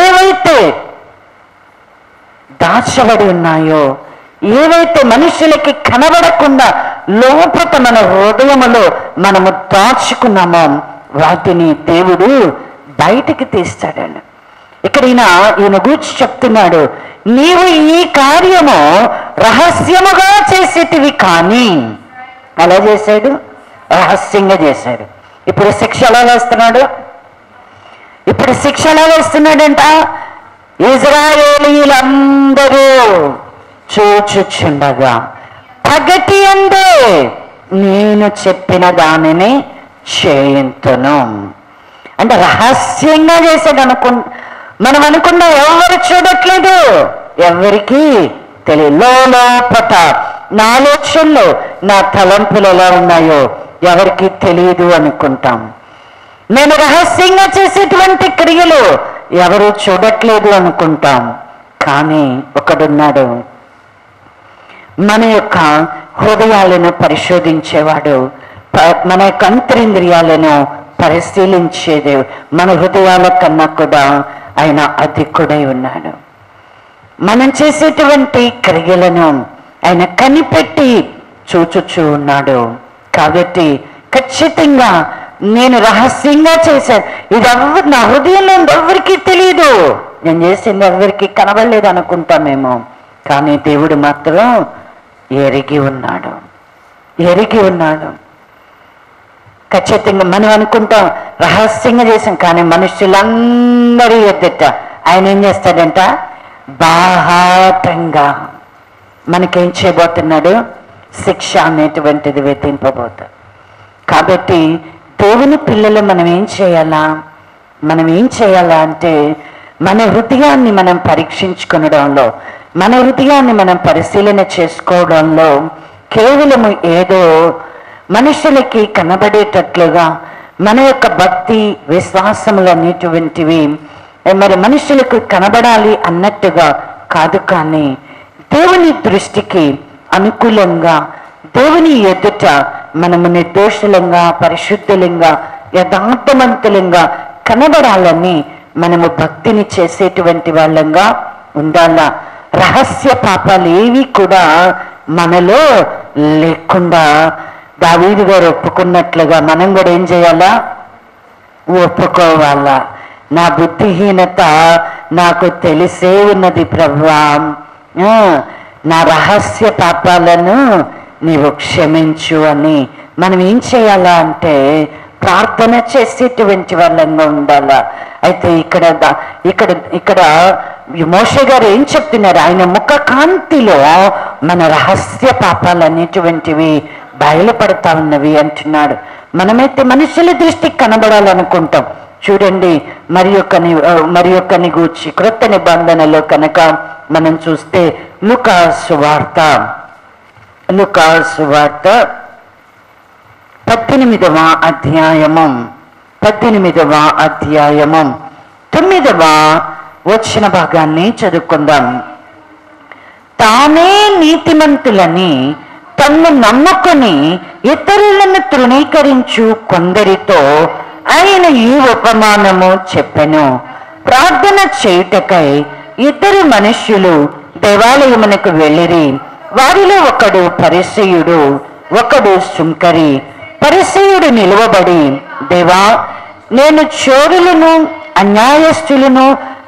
ఏవైతే దాచబడి ఉన్నాయో, ఏవైతే మనుషులకి కనబడకుండా లోపట మన హృదయములో మనము దాచుకున్నామో వాటిని దేవుడు బయటికి తీస్తాడండి. ఇక్కడ ఈయన గూర్చి చెప్తున్నాడు, నీవు ఈ కార్యము రహస్యముగా చేసేటివి, కానీ అలా చేశాడు, రహస్యంగా చేశాడు. ఇప్పుడు శిక్ష ఎలా వేస్తున్నాడంట? ఇశ్రాయేలీయులందరూ చూచుచుండగా పగటి యందే నేను చెప్పిన దానిని చేయింతును. అంటే రహస్యంగా చేశాడు. మనం అనుకున్నా ఎవరు చూడట్లేదు, ఎవరికి తెలియదు. లోపట నా ఆలోచనలు, నా తలంపులు ఎలా ఉన్నాయో ఎవరికి తెలియదు అనుకుంటాం. నేను రహస్యంగా చేసేటువంటి క్రియలు ఎవరు చూడట్లేదు అనుకుంటాం. కానీ ఒకడున్నాడు, మన యొక్క హృదయాలను పరిశోధించేవాడు, మన యొక్క అంతరింద్రియాలను పరిశీలించేది. మన హృదయాల కన్నా కూడా ఆయన అధికుడై ఉన్నాడు. మనం చేసేటువంటి క్రియలను ఆయన కనిపెట్టి చూచుచూ ఉన్నాడు. కాబట్టి ఖచ్చితంగా నేను రహస్యంగా చేశాను, ఇది నా హృదయంలో ఎవరికి తెలియదు, నేను చేసింది ఎవరికి కనబడలేదు అనుకుంటామేమో. కానీ దేవుడు మాత్రం ఎరిగి ఉన్నాడు. ఖచ్చితంగా మనం అనుకుంటాం రహస్యంగా చేసాం, కానీ మనుషులందరి ఎదుట ఆయన ఏం చేస్తాడంట? బాహాటంగా మనకేం చేయబోతున్నాడు? శిక్ష అనేటువంటిది విధింపబోతాడు. కాబట్టి దేవుని పిల్లలు మనం ఏం చేయాలా అంటే మన హృదయాన్ని మనం పరీక్షించుకోవడంలో, మన హృదయాన్ని మనం పరిశీలన చేసుకోవడంలో కేవలము ఏదో మనుషులకి కనబడేటట్లుగా మన యొక్క భక్తి విశ్వాసములు అనేటువంటివి మరి మనుషులకు కనబడాలి అన్నట్టుగా కాదు, కానీ దేవుని దృష్టికి అనుకూలంగా దేవుని ఎదుట మనము నిర్దోషులంగా, పరిశుద్ధులంగా, యథార్థవంతులంగా కనబడాలని మనము భక్తిని చేసేటువంటి వాళ్ళంగా ఉండాలా. రహస్య పాపాలు ఏవి కూడా మనలో లేకుండా దావీదు గారు ఒప్పుకున్నట్లుగా మనం కూడా ఏం చేయాలా? ఒప్పుకోవాలా. నా బుద్ధిహీనత నాకు తెలిసే ఉన్నది ప్రభువా, నా రహస్య పాపాలను నీవు క్షమించు అని మనం ఏం చేయాలా అంటే ప్రార్థన చేసేటువంటి వాళ్ళంగా ఉండాలా. అయితే ఇక్కడ మోషే గారు ఏం చెప్తున్నారు? ఆయన ముఖ కాంతిలో మన రహస్య పాపాలు అనేటువంటివి బయలుపడతా ఉన్నవి అంటున్నాడు. మనమైతే మనుషుల దృష్టికి కనబడాలనుకుంటాం. చూడండి, మరి యొక్కని గూర్చి క్రొత్త నిబంధనలో కనుక మనం చూస్తే లూకా సువార్త 18వ అధ్యాయము 9వ వచన భాగాన్ని చదువుకుందాం. తానే నీతిమంతులని తన్ను నమ్ముకొని ఇతరులను తృణీకరించు కొందరితో ఆయన ఈ ఉపమానము చెప్పెను. ప్రార్థన చేయుటకై ఇద్దరు మనుష్యులు దేవాలయమునకు వెళ్ళిరి. వారిలో ఒకడు పరిసయ్యుడు, ఒకడు సుంకరి. పరిసయ్యుడు నిలువబడి, దేవా, నేను చోరులను, అన్యాయస్తులను,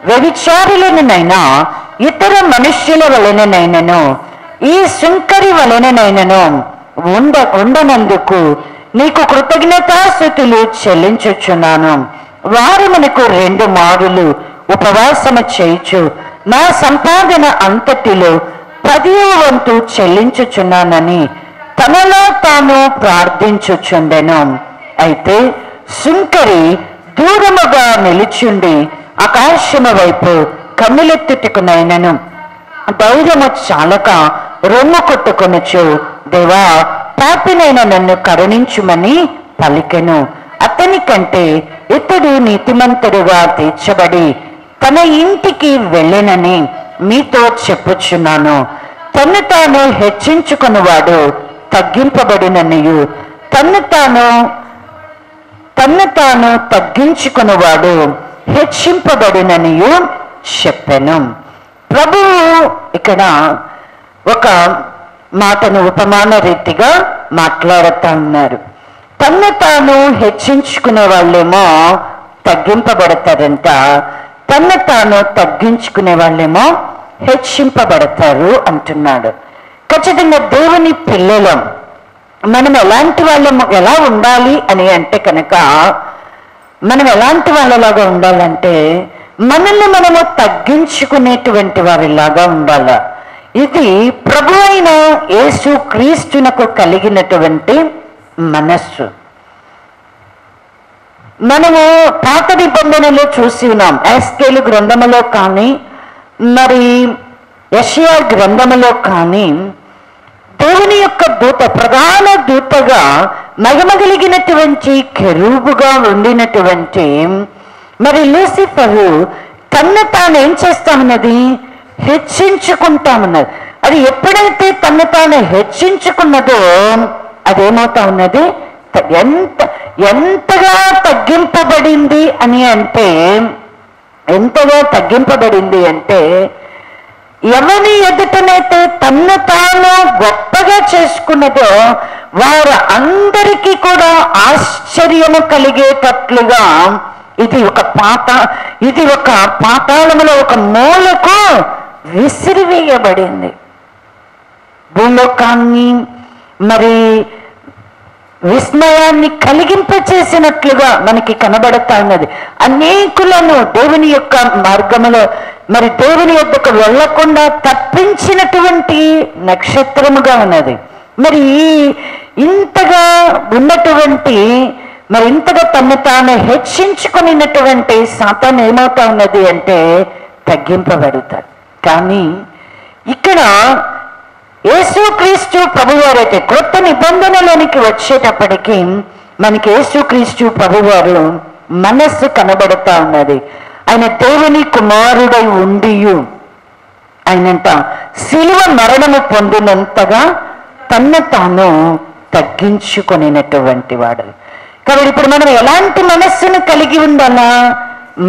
వ్యభిచారులనైనా ఇతర మనుష్యుల వలననైనను ఈ సుంకరి వలననైనను ఉండనందుకు నీకు కృతజ్ఞతాస్తుతులు చెల్లించుచున్నాను. వారు మనకు 2 మారులు ఉపవాసము చేయుచు నా సంపాదన అంతటిలో 10వ వంతు చెల్లించుచున్నానని తనలో తాను ప్రార్థించుచుండెను. అయితే సుంకరి దూరముగా నిలుచుండి ఆకాశము వైపు కన్నులెత్తుటకునైనను ధైర్యము చాలక రొమ్ము కొట్టుకొనుచు, దేవా, పాపినైన నన్ను కరుణించుమని పలికెను. అతని కంటే ఇతడు నీతిమంతుడుగా తీర్చబడి తన ఇంటికి వెళ్ళెనని మీతో చెప్పుచున్నాను. తన్ను తాను హెచ్చించుకునివాడు తగ్గింపబడిననియు, తన్ను తాను తగ్గించుకునివాడు హెచ్చింపబడిననియు చెప్పెను. ప్రభువు ఇక్కడ ఒక మాటను ఉపమాన రీతిగా మాట్లాడుతూ ఉన్నారు. తన్ను తాను హెచ్చించుకునే వాళ్ళేమో తగ్గింపబడతారంట, తన్ను తాను తగ్గించుకునే వాళ్ళేమో హెచ్చింపబడతారు అంటున్నాడు. ఖచ్చితంగా దేవుని పిల్లలం మనం ఎలాంటి వాళ్ళము, ఎలా ఉండాలి అని అంటే కనుక మనం ఎలాంటి వాళ్ళలాగా ఉండాలంటే మనల్ని మనము తగ్గించుకునేటువంటి వారిలాగా ఉండాలి. ఇది ప్రభు అయిన యేసు క్రీస్తునకు కలిగినటువంటి మనస్సు. మనము పాత నిబంధనలో చూసి ఉన్నాం. ఎస్కేలు గ్రంథములో కానీ మరి యెషయా గ్రంథములో కానీ దేవుని యొక్క దూత, ప్రధాన దూతగా మహిమ కలిగినటువంటి కెరూబుగా ఉండినటువంటి మరి లూసిఫరు తన్ను తాను ఏం చేస్తామన్నది హెచ్చించుకుంటామన్నది. అది ఎప్పుడైతే తన్ను తాను హెచ్చించుకున్నదో అదేమవుతా ఉన్నది, ఎంతగా తగ్గింపబడింది అని అంటే, ఎంతగా తగ్గింపబడింది అంటే ఎవరి ఎదుటనైతే తన్ను తాను గొప్పగా చేసుకున్నదో వారు అందరికీ కూడా ఆశ్చర్యము కలిగేటట్లుగా ఇది ఒక పాతాళములో ఒక మూలకు విసిరివేయబడింది. భూలోకాన్ని మరి విస్మయాన్ని కలిగింపచేసినట్లుగా మనకి కనబడతా ఉన్నది. అనేకులను దేవుని యొక్క మార్గములో మరి దేవుని యొద్దకు వెళ్లకుండా తప్పించినటువంటి నక్షత్రముగా ఉన్నది. మరి ఇంతగా ఉన్నటువంటి మరి ఇంతగా తను తాను హెచ్చించుకున్నటువంటి సాతాను ఏమవుతా ఉన్నది అంటే తగ్గింపబడతాడు. కానీ ఇక్కడ యేసుక్రీస్తు ప్రభువారైతే క్రొత్త నిబంధనలోనికి వచ్చేటప్పటికీ మనకి యేసుక్రీస్తు ప్రభువారు మనస్సు కనబడతా ఉన్నది. ఆయన దేవుని కుమారుడై ఉండియు ఆయనంట శిలువ మరణము పొందినంతగా తన్ను తాను తగ్గించుకొనినటువంటి వాడు. కాబట్టి ఇప్పుడు మనం ఎలాంటి మనస్సును కలిగి ఉండాలా?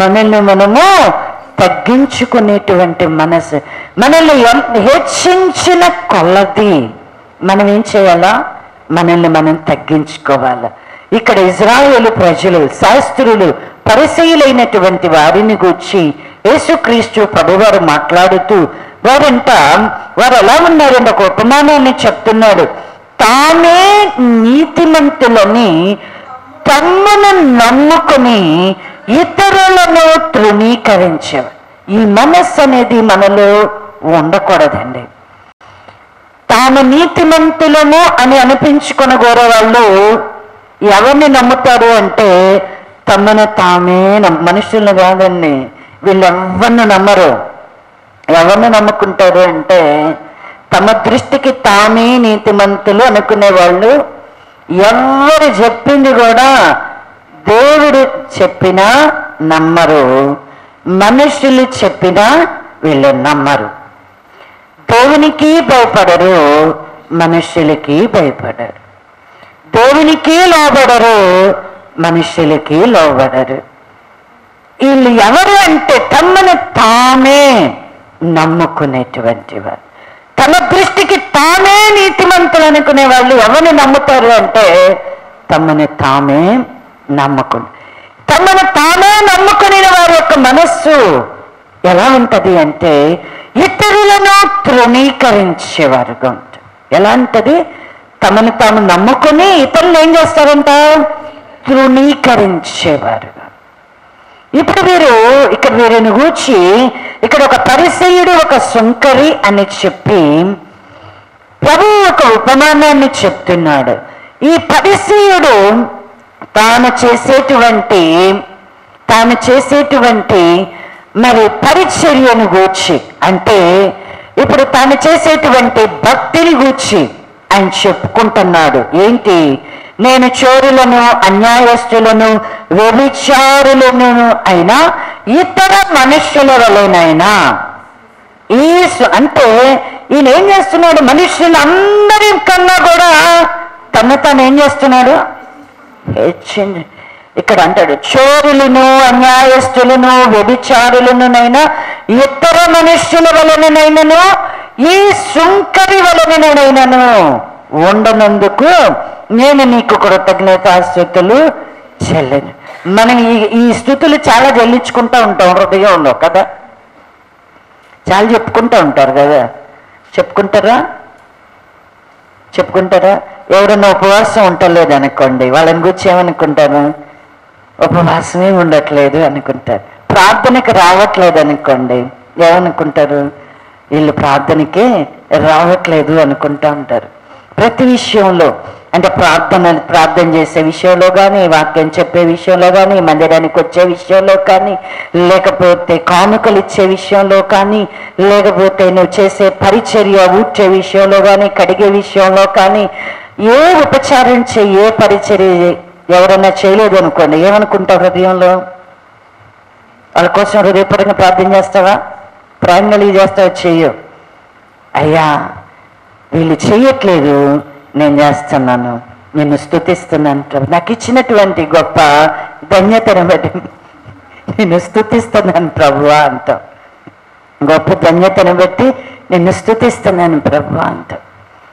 మనల్ని మనము తగ్గించుకునేటువంటి మనసు. మనల్ని హెచ్చించిన కొలది మనం ఏం చేయాలా? మనల్ని మనం తగ్గించుకోవాలి. ఇక్కడ ఇజ్రాయేలు ప్రజలు, శాస్త్రులు, పరిసయ్యులైనటువంటి వారిని గూర్చి యేసుక్రీస్తు ప్రభువారు మాట్లాడుతూ వారు ఎలా ఉన్నారంటే ఒక ఉపమానాన్ని చెప్తున్నాడు. తామే నీతిమంతులని తమ్మును నమ్ముకుని ఇతరులను తృణీకరించేవారు. ఈ మనస్సు అనేది మనలో ఉండకూడదండి. తాము నీతిమంతులము అని అనిపించుకుని కోరే వాళ్ళు ఎవరిని నమ్ముతారు అంటే తమను తామే మనుషులను కాదండి. వీళ్ళు ఎవరిని నమ్మరు. ఎవరిని నమ్ముకుంటారు అంటే తమ దృష్టికి తామే నీతిమంతులు అనుకునే వాళ్ళు ఎవరు చెప్పింది కూడా దేవుడు చెప్పినా నమ్మరు, మనుషులు చెప్పినా వీళ్ళు నమ్మరు. దేవునికి భయపడరు, మనుషులకి భయపడరు. దేవునికి లోబడరు, మనుషులకి లోబడరు. వీళ్ళు ఎవరు అంటే తమను తామే నమ్ముకునేటువంటి వారు. తమ దృష్టికి తామే నీతిమంతులు అనుకునే వాళ్ళు ఎవరిని నమ్ముతారు అంటే తమను తామే తమను తామే నమ్ముకునే వారి యొక్క మనస్సు ఎలా ఉంటది అంటే ఇతరులను తృణీకరించేవారుగా ఉంటుంది. ఎలా ఉంటుంది? తమను తాము నమ్ముకుని ఇతరులు ఏం చేస్తారంట? తృణీకరించేవారుగా. ఇప్పుడు వీరిని గూర్చి ఇక్కడ ఒక పరిసయ్యుడు, ఒక సుంకరి అని చెప్పి ప్రభు ఒక ఉపమానాన్ని చెప్తున్నాడు. ఈ పరిసయ్యుడు తాను చేసేటువంటి మరి పరిచర్యను గూర్చి, అంటే ఇప్పుడు తాను చేసేటువంటి భక్తిని గూర్చి ఆయన చెప్పుకుంటున్నాడు. ఏంటి? నేను చోరులను, అన్యాయస్తులను, వ్యభిచారులను అయినా ఇతర మనుష్యుల వలెనైనా అంటే ఈయన ఏం చేస్తున్నాడు? మనుష్యులందరి కన్నా కూడా తను ఏం చేస్తున్నాడు? హెచ్చింది. ఇక్కడ అంటాడు చోరులను, అన్యాయస్తులను, వ్యభిచారులనునైనా ఇతర మనుష్యుల వలననైనను ఈ సుంకరి వలననైనను ఉండనందుకు నేను నీకు కృతజ్ఞతాస్తుతులు చెల్లను. మనం ఈ స్థుతులు చాలా చెల్లించుకుంటూ ఉంటాం హృదయంలో కదా, చాలా చెప్పుకుంటూ ఉంటారు కదా. చెప్పుకుంటారా? ఎవరన్నా ఉపవాసం ఉండలేదు అనుకోండి, వాళ్ళని గురించి ఏమనుకుంటారు? ఉపవాసమే ఉండట్లేదు అనుకుంటారు. ప్రార్థనకి రావట్లేదు అనుకోండి, ఏమనుకుంటారు? వీళ్ళు ప్రార్థనకే రావట్లేదు అనుకుంటా ఉంటారు. ప్రతి విషయంలో, అంటే ప్రార్థన చేసే విషయంలో కానీ, వాక్యం చెప్పే విషయంలో కానీ, మందిరానికి వచ్చే విషయంలో కానీ, లేకపోతే కానుకలు ఇచ్చే విషయంలో కానీ, లేకపోతే నువ్వు చేసే పరిచర్య ఊడ్చే విషయంలో కానీ, కడిగే విషయంలో కానీ, ఏ ఉపచారం ఏ పరిచర్య ఎవరైనా చేయలేదు అనుకోండి, ఏమనుకుంటావు హృదయంలో? వాళ్ళ కోసం హృదయపూర్వకంగా ప్రార్థన చేస్తావా? ప్రార్థనలు చేస్తావా? చెయ్యు. అయ్యా వీళ్ళు చెయ్యట్లేదు, నేను చేస్తున్నాను, నిన్ను స్తుతిస్తున్నాను, నాకు ఇచ్చినటువంటి గొప్ప ధన్యతను బట్టి నిన్ను స్తుతిస్తున్నాను ప్రభువా అంటాం. గొప్ప ధన్యతను బట్టి నిన్ను స్తుతిస్తున్నాను ప్రభువా అంటాం.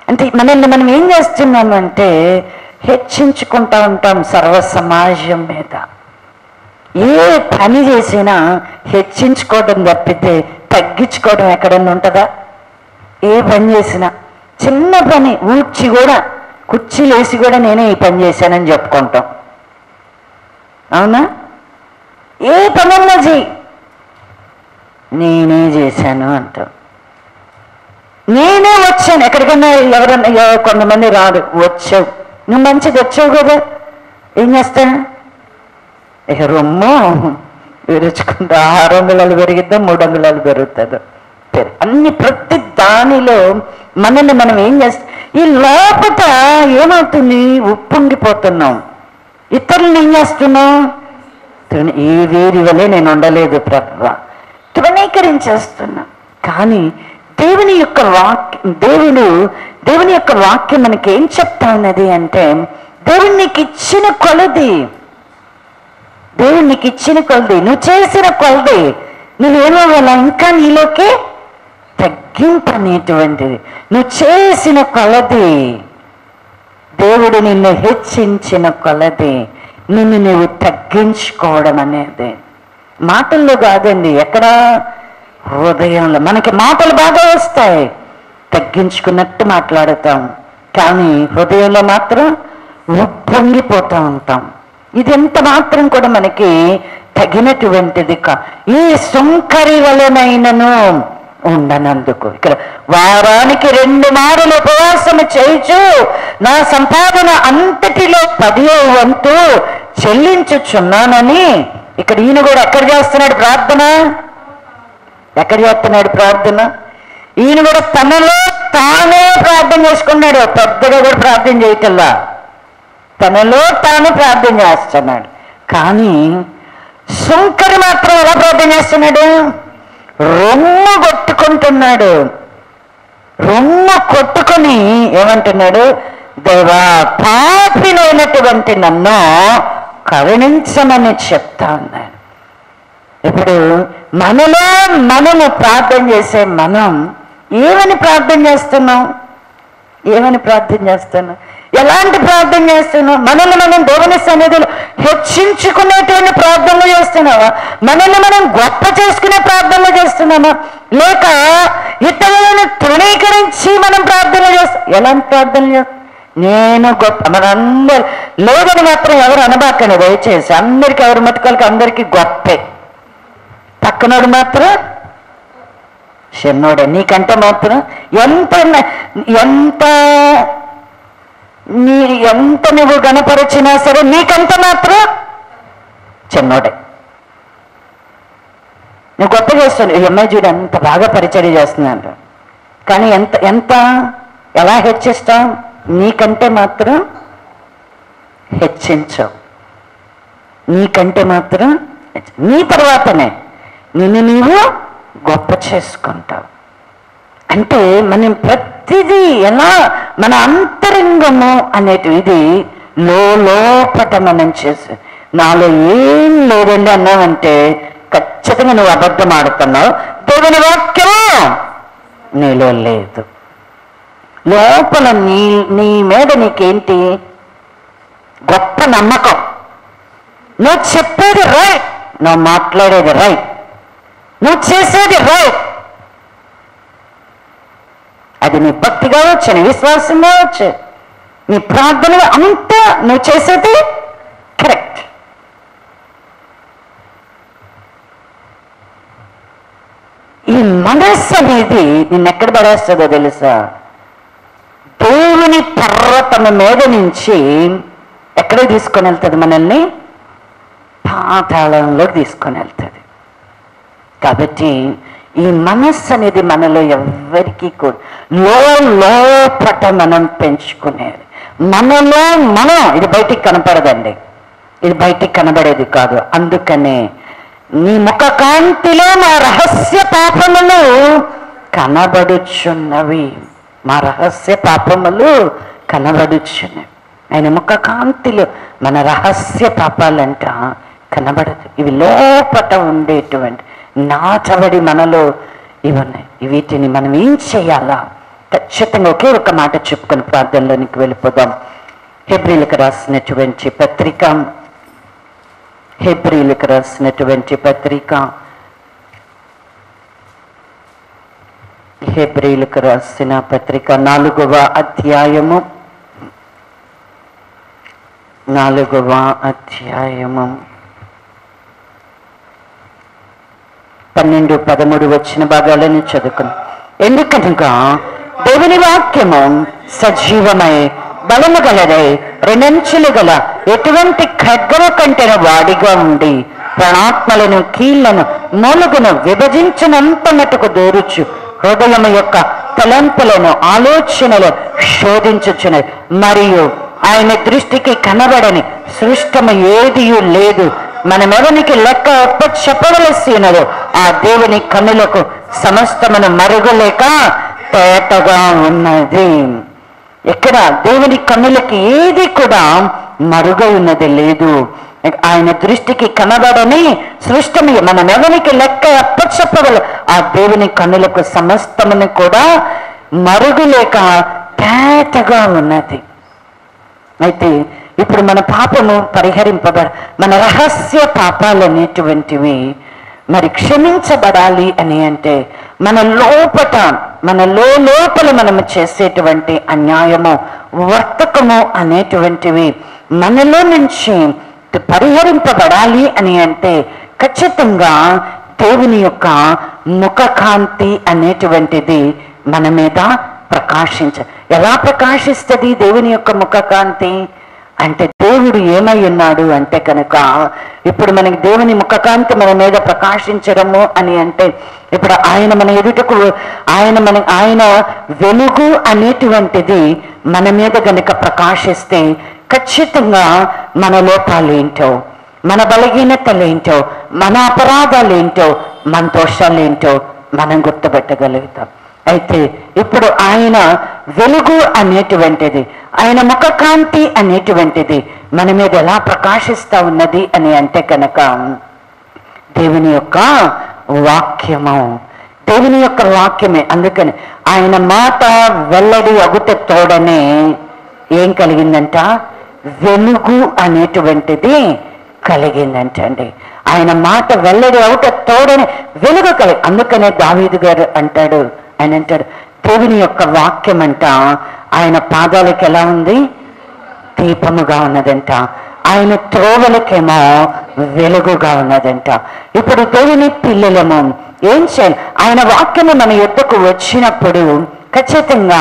అంటే మనల్ని మనం ఏం చేస్తున్నామంటే హెచ్చించుకుంటా ఉంటాం సర్వ సమాజం మీద. ఏ పని చేసినా హెచ్చించుకోవడం తప్పితే తగ్గించుకోవడం ఎక్కడన్నా ఉంటుందా? ఏ పని చేసినా, చిన్న పని ఊడ్చి కూడా, కుర్చీలు వేసి కూడా నేనే ఈ పని చేశానని చెప్పుకుంటాం. అవునా? ఏ పనున్నా చెయ్యి, నేనే చేశాను అంటాం. నేనే వచ్చాను. ఎక్కడికన్నా ఎవరన్నా కొంతమంది రాడు, వచ్చావు, నువ్వు మంచిది వచ్చావు కదా, ఏం చేస్తాను? ఇక రొమ్ము విరుచుకుంటా 6 అంగుళాలు పెరిగిద్దా, 3 అంగుళాలు పెరుగుతుందో అన్ని. ప్రతి దానిలో మనల్ని మనం ఏం చేస్తాం? ఈ లోపల ఏమవుతుంది? ఉప్పొంగిపోతున్నాం. ఇతరులను ఏం చేస్తున్నాం? ఈ వేరి వలె నేను ఉండలేదు ప్రభువా, తృణీకరించేస్తున్నా. కానీ దేవుని యొక్క వాక్యం మనకి ఏం చెప్తా ఉన్నది అంటే, దేవుడు నీకు ఇచ్చిన కొలది, నువ్వు చేసిన కొలది నువ్వేమవ్వాలా? ఇంకా నీలోకి తగ్గింపు అనేటువంటిది. నువ్వు చేసిన కొలది దేవుడు నిన్ను హెచ్చించిన కొలది నిన్ను నువ్వు తగ్గించుకోవడం అనేది మాటల్లో కాదండి, ఎక్కడ హృదయంలో. మనకి మాటలు బాగా వస్తాయి, తగ్గించుకున్నట్టు మాట్లాడుతాం, కానీ హృదయంలో మాత్రం ఉప్పొంగిపోతూ ఉంటాం. ఇది ఎంత మాత్రం కూడా మనకి తగినటువంటిది ఈ సుంకరి వలనైనను ఉండనందుకు. ఇక్కడ వారానికి 2 మారులు ఉపవాసము చేయుచు నా సంపాదన అంతటిలో 10వ వంతు చెల్లించుచున్నానని. ఇక్కడ ఈయన కూడా ఎక్కడ చేస్తున్నాడు ప్రార్థన? ఎక్కడ చేస్తున్నాడు ప్రార్థన? ఈయన కూడా తనలో తానే ప్రార్థన చేసుకున్నాడు, పెద్దగా కూడా ప్రార్థన చేయటల్లా, తనలో తాను ప్రార్థన చేస్తున్నాడు. కానీ సుంకరి మాత్రం ఎలా ప్రార్థన చేస్తున్నాడు? రొమ్ము కొట్టుకుంటున్నాడు. రొమ్ము కొట్టుకొని ఏమంటున్నాడు? దేవా, పాపినైనటువంటి నన్ను కరుణించమని చెప్తా ఉన్నాడు. ఇప్పుడు మనలో మనము ప్రార్థన చేసే మనం ఏమని ప్రార్థన చేస్తున్నాం? ఏమని ప్రార్థన చేస్తున్నాం? ఎలాంటి ప్రార్థన చేస్తున్నాం? మనల్ని మనం దేవుని సన్నిధిలో హెచ్చించుకునేటువంటి ప్రార్థనలు చేస్తున్నావా? మనల్ని మనం గొప్ప చేసుకునే ప్రార్థనలు చేస్తున్నామా? లేక ఇతరులను తృణీకరించి మనం ప్రార్థనలు చేస్తాం? ఎలాంటి ప్రార్థనలు చేస్తాం? నేను గొప్ప, మనందరు లేదని మాత్రం ఎవరు అనబాకండి దయచేసి. అందరికీ ఎవరి మటుకలకి అందరికీ గొప్పే, పక్కనోడు మాత్రం చిన్నోడే. నీకంటే మాత్రం ఎంత నువ్వు గణపరిచినా సరే నీకంటే మాత్రం చిన్నోడే. నువ్వు గొప్ప చేస్తాను, ఈ అమ్మాయి చూడు ఎంత బాగా పరిచయం చేస్తుందంట, కానీ ఎంత ఎలా హెచ్చిస్తాం? నీకంటే మాత్రం హెచ్చించవు, నీకంటే మాత్రం నీ తర్వాతనే నిన్ను నీవు గొప్ప చేసుకుంటావు. అంటే మనం ప్రతిదీ ఎలా మన అంతరంగము అనేటిది లోపట మనం చేసి, నాలో ఏం లేదండి అన్నావంటే ఖచ్చితంగా నువ్వు అబద్ధం ఆడుతున్నావు. దేవుని వాక్యం నీలో లేదు. లోపల నీ మీద నీకేంటి? గొప్ప నమ్మకం. నువ్వు చెప్పేది రైట్, నువ్వు మాట్లాడేది రైట్, నువ్వు చేసేది రైట్. అది నీ భక్తి కావచ్చు, నీ విశ్వాసం కావచ్చు, నీ ప్రార్థన, అంతా నువ్వు చేసేది కరెక్ట్. ఈ మనస్సు అనేది నిన్నెక్కడ పడేస్తుందో తెలుసా? దేవుని పర్వతం మీద నుంచి ఎక్కడికి తీసుకొని వెళ్తుంది? మనల్ని పాతాళంలోకి తీసుకొని వెళ్తుంది. కాబట్టి ఈ మనస్సు అనేది మనలో ఎవ్వరికీ కూడా లోపట మనం పెంచుకునేది. మనలో మనం, ఇది బయటికి కనపడదండి, ఇది బయటికి కనబడేది కాదు. అందుకనే నీ ముఖ కాంతిలో మా రహస్య పాపములు కనబడుచున్నవి, మా రహస్య పాపములు కనబడుచున్నవి. ఆయన ముఖ కాంతిలో మన రహస్య పాపాలంట కనబడదు. ఇవి లోపట ఉండేటువంటి నాచబడి మనలో ఇవి ఉన్నాయి. వీటిని మనం ఏం చేయాలా? ఖచ్చితంగా ఒకే ఒక మాట చెప్పుకొని ప్రార్థనలోనికి వెళ్ళిపోదాం. హెబ్రీలకు రాసినటువంటి పత్రిక, హెబ్రీలకు రాసినటువంటి పత్రిక, హెబ్రీలకు రాసిన పత్రిక 4వ అధ్యాయము 12-13 వచ్చిన భాగాలను చదువుకుని. ఎందుకనగా దేవుని వాక్యము సజీవమై బలము గలదై 2 అంచులు గల ఎటువంటి ఖడ్గము కంటెన వాడిగా ఉండి ప్రాణాత్మలను కీళ్లను మూలుగును విభజించినంత మటుకు దూరుచు హృదయము యొక్క తలంపులను ఆలోచనలు శోధించుచున్నది. మరియు ఆయన దృష్టికి కనబడని సృష్టము ఏదియూ లేదు. మనమెవనికి లెక్క చెప్పవలసినదో ఆ దేవుని కన్నులకు సమస్తమును మరుగులేక తేటగా ఉన్నది. ఇక్కడ దేవుని కన్నులకి ఏది కూడా మరుగై ఉన్నది లేదు. ఆయన దృష్టికి కనబడని సృష్టమి మనమెవనికి లెక్క చెప్పగల ఆ దేవుని కన్నులకు సమస్తమును కూడా మరుగులేక తేటగా ఉన్నది. అయితే ఇప్పుడు మన పాపము మన రహస్య పాపాలు అనేటువంటివి మరి క్షమించబడాలి అని అంటే మన లోపల మనము చేసేటువంటి అన్యాయము వర్తకము అనేటువంటివి మనలో నుంచి పరిహరింపబడాలి అని అంటే ఖచ్చితంగా దేవుని యొక్క ముఖకాంతి అనేటువంటిది మన మీద ఎలా ప్రకాశిస్తుంది దేవుని యొక్క ముఖకాంతి అంటే దేవుడు ఏమై ఉన్నాడు అంటే కనుక ఇప్పుడు మనకి దేవుని ముఖకాంతి మన మీద ప్రకాశించడము అని అంటే ఇప్పుడు ఆయన మన ఎదుటకు ఆయన వెలుగు అనేటువంటిది మన మీద గనుక ప్రకాశిస్తే ఖచ్చితంగా మన లోపాలేంటో, మన బలహీనతలేంటో, మన అపరాధాలేంటో, మన దోషాలేంటో మనం గుర్తుపెట్టగలుగుతాం. అయితే ఇప్పుడు ఆయన వెలుగు అనేటువంటిది, ఆయన ముఖకాంతి అనేటువంటిది మన మీద ఎలా ప్రకాశిస్తా ఉన్నది అని అంటే కనుక దేవుని యొక్క వాక్యమే. అందుకని ఆయన మాట వెల్లడి అగుట తోడనే ఏం కలిగిందంట? వెలుగు అనేటువంటిది కలిగిందంటండి. ఆయన మాట వెల్లడి అవుట తోడని వెలుగు అందుకనే దావీదు గారు అంటాడు, దేవుని యొక్క వాక్యం అంట ఆయన పాదాలకు ఎలా ఉంది? దీపముగా ఉన్నదంట. ఆయన త్రోవలకేమో వెలుగుగా ఉన్నదంట. ఇప్పుడు దేవుని పిల్లలము ఏం చేయాలి? ఆయన వాక్యము మన యొద్దకు వచ్చినప్పుడు ఖచ్చితంగా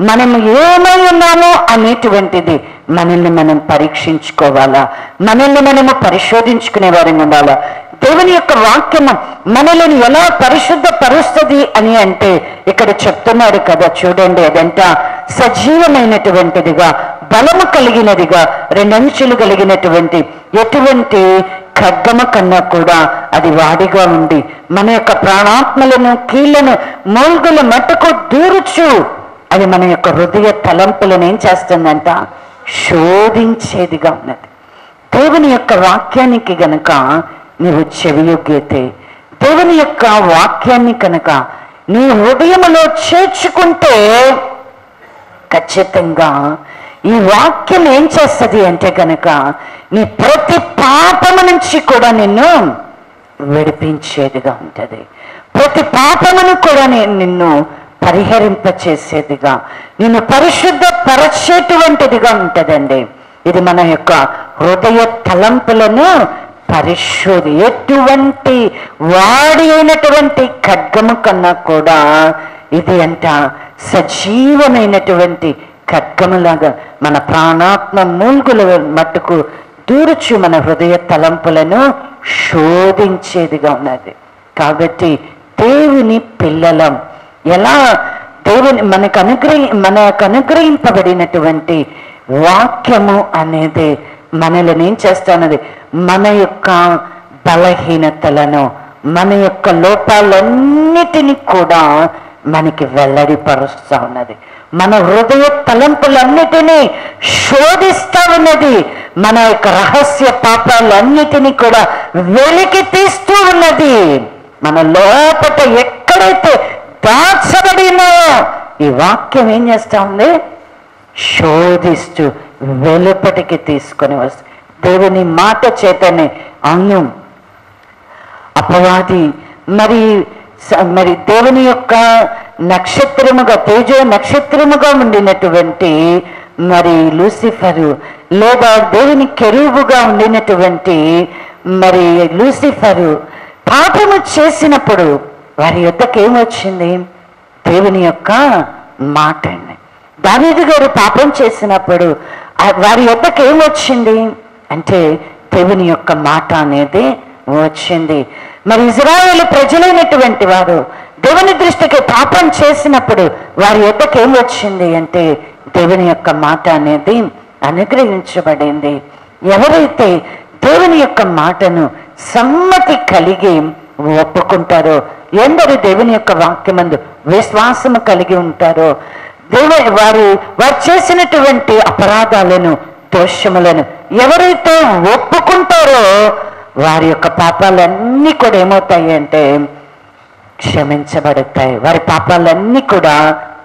మనం ఏమై ఉన్నామో అనేటువంటిది మనల్ని మనం పరీక్షించుకోవాలా, మనల్ని మనము పరిశోధించుకునే వారంగా ఉండాలా. దేవుని యొక్క వాక్యము మనల్ని ఎలా పరిశుద్ధపరుస్తుంది అని అంటే ఇక్కడ చెప్తున్నాడు కదా, చూడండి, అదంట సజీవమైనటువంటిదిగా, బలము కలిగినదిగా, 2 అంచులు కలిగినటువంటి ఎటువంటి ఖడ్గము కన్నా కూడా అది వాడిగా ఉండి మన యొక్క ప్రాణాత్మలను, కీళ్లను, మూల్గుల మట్టుకు దూరుచు అది మన యొక్క హృదయ తలంపులను ఏం చేస్తుందంట? శోధించేదిగా ఉన్నది. దేవుని యొక్క వాక్యానికి గనక నీవు చెవియొగ్గితే, దేవుని యొక్క వాక్యాన్ని కనుక నీ హృదయములో చేర్చుకుంటే ఖచ్చితంగా ఈ వాక్యం ఏం చేస్తుంది అంటే కనుక నీ ప్రతి పాపము నుంచి కూడా నిన్ను విడిపించేదిగా ఉంటుంది. ప్రతి పాపమును కూడా నిన్ను పరిహరింపచేసేదిగా, నిన్ను పరిశుద్ధపరచేటువంటిదిగా ఉంటుందండి. ఇది మన యొక్క హృదయ తలంపులను ఎటువంటి వాడి అయినటువంటి ఖడ్గము కన్నా కూడా ఇది అంట సజీవమైనటువంటి ఖడ్గములాగా మన ప్రాణాత్మ మూల్గుల మట్టుకు దూరుచు మన హృదయ తలంపులను శోధించేదిగా ఉన్నది. కాబట్టి దేవుని పిల్లలం ఎలా దేవుని మనకు అనుగ్రహింపబడినటువంటి వాక్యము అనేది మనల్ని ఏం చేస్తున్నది? మన యొక్క బలహీనతలను, మన యొక్క లోపాలన్నిటినీ కూడా మనకి వెల్లడిపరుస్తూ ఉన్నది. మన హృదయ తలంపులన్నిటినీ శోధిస్తూ ఉన్నది. మన యొక్క రహస్య పాపాలన్నిటినీ కూడా వెలికి తీస్తూ ఉన్నది. మన లోపల ఎక్కడైతే దాచబడినో ఈ వాక్యం ఏం చేస్తా ఉంది? శోధిస్తూ వెలుపటికి తీసుకొని వస్తుంది. దేవుని మాట చేతనే అవును అపవాది మరి దేవుని యొక్క నక్షత్రముగా, తేజో నక్షత్రముగా ఉండినటువంటి మరి లూసిఫరు, లేదా దేవుని కెరూబుగా ఉండినటువంటి మరి లూసిఫరు పాపము చేసినప్పుడు వారి యొద్దకు ఏమొచ్చింది? దేవుని యొక్క మాట. దావీదు గారు పాపం చేసినప్పుడు వారి యొద్దకు ఏమొచ్చింది అంటే దేవుని యొక్క మాట అనేది వచ్చింది. మరి ఇజ్రాయేలు ప్రజలైనటువంటి వారు దేవుని దృష్టికి పాపం చేసినప్పుడు వారి యొద్దకు ఏం వచ్చింది అంటే దేవుని యొక్క మాట అనేది అనుగ్రహించబడింది. ఎవరైతే దేవుని యొక్క మాటను సమ్మతి కలిగి ఒప్పుకుంటారో, ఎందరు దేవుని యొక్క వాక్యమందు విశ్వాసము కలిగి ఉంటారో, వారు చేసినటువంటి అపరాధాలను, దోషములను ఎవరైతే ఒప్పుకుంటారో వారి యొక్క పాపాలన్నీ కూడా ఏమవుతాయి అంటే క్షమించబడతాయి. వారి పాపాలన్నీ కూడా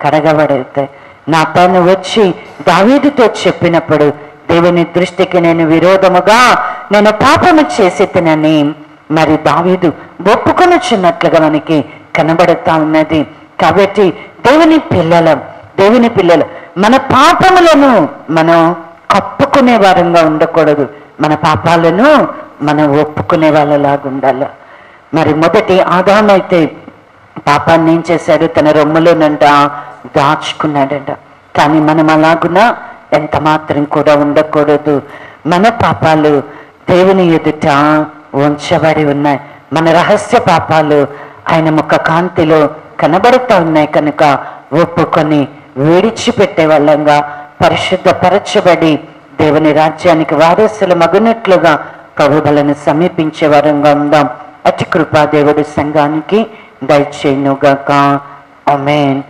కడగబడతాయి. నాతాను వచ్చి దావీదుతో చెప్పినప్పుడు దేవుని దృష్టికి నేను విరోధముగా నేను పాపము చేసి తినని మరి దావీదు ఒప్పుకొనుచున్నట్లుగా మనకి కనబడుతా ఉన్నది. కాబట్టి దేవుని పిల్లలు మన పాపములను మనం కప్పుకునే వారంగా ఉండకూడదు. మన పాపాలను మనం ఒప్పుకునే వాళ్ళలాగా ఉండాలి. మరి మొదటి ఆదాము అయితే పాపాన్ని ఏం చేశాడు? తన రొమ్ములోనంట దాచుకున్నాడంట. కానీ మనం అలాగునా ఎంత మాత్రం కూడా ఉండకూడదు. మన పాపాలు దేవుని ఎదుట ఉంచబడి ఉన్నాయి. మన రహస్య పాపాలు ఆయన ముఖ కాంతిలో కనబడుతూ ఉన్నాయి కనుక ఒప్పుకొని విడిచిపెట్టే వాళ్ళంగా పరిశుద్ధపరచబడి దేవుని రాజ్యానికి వారసులు మగునట్లుగా ప్రభువులను సమీపించే వారంగా ఉందాం. అతి కృపా దేవుడు సంఘానికి దయచేయునుగాక. ఆమేన్.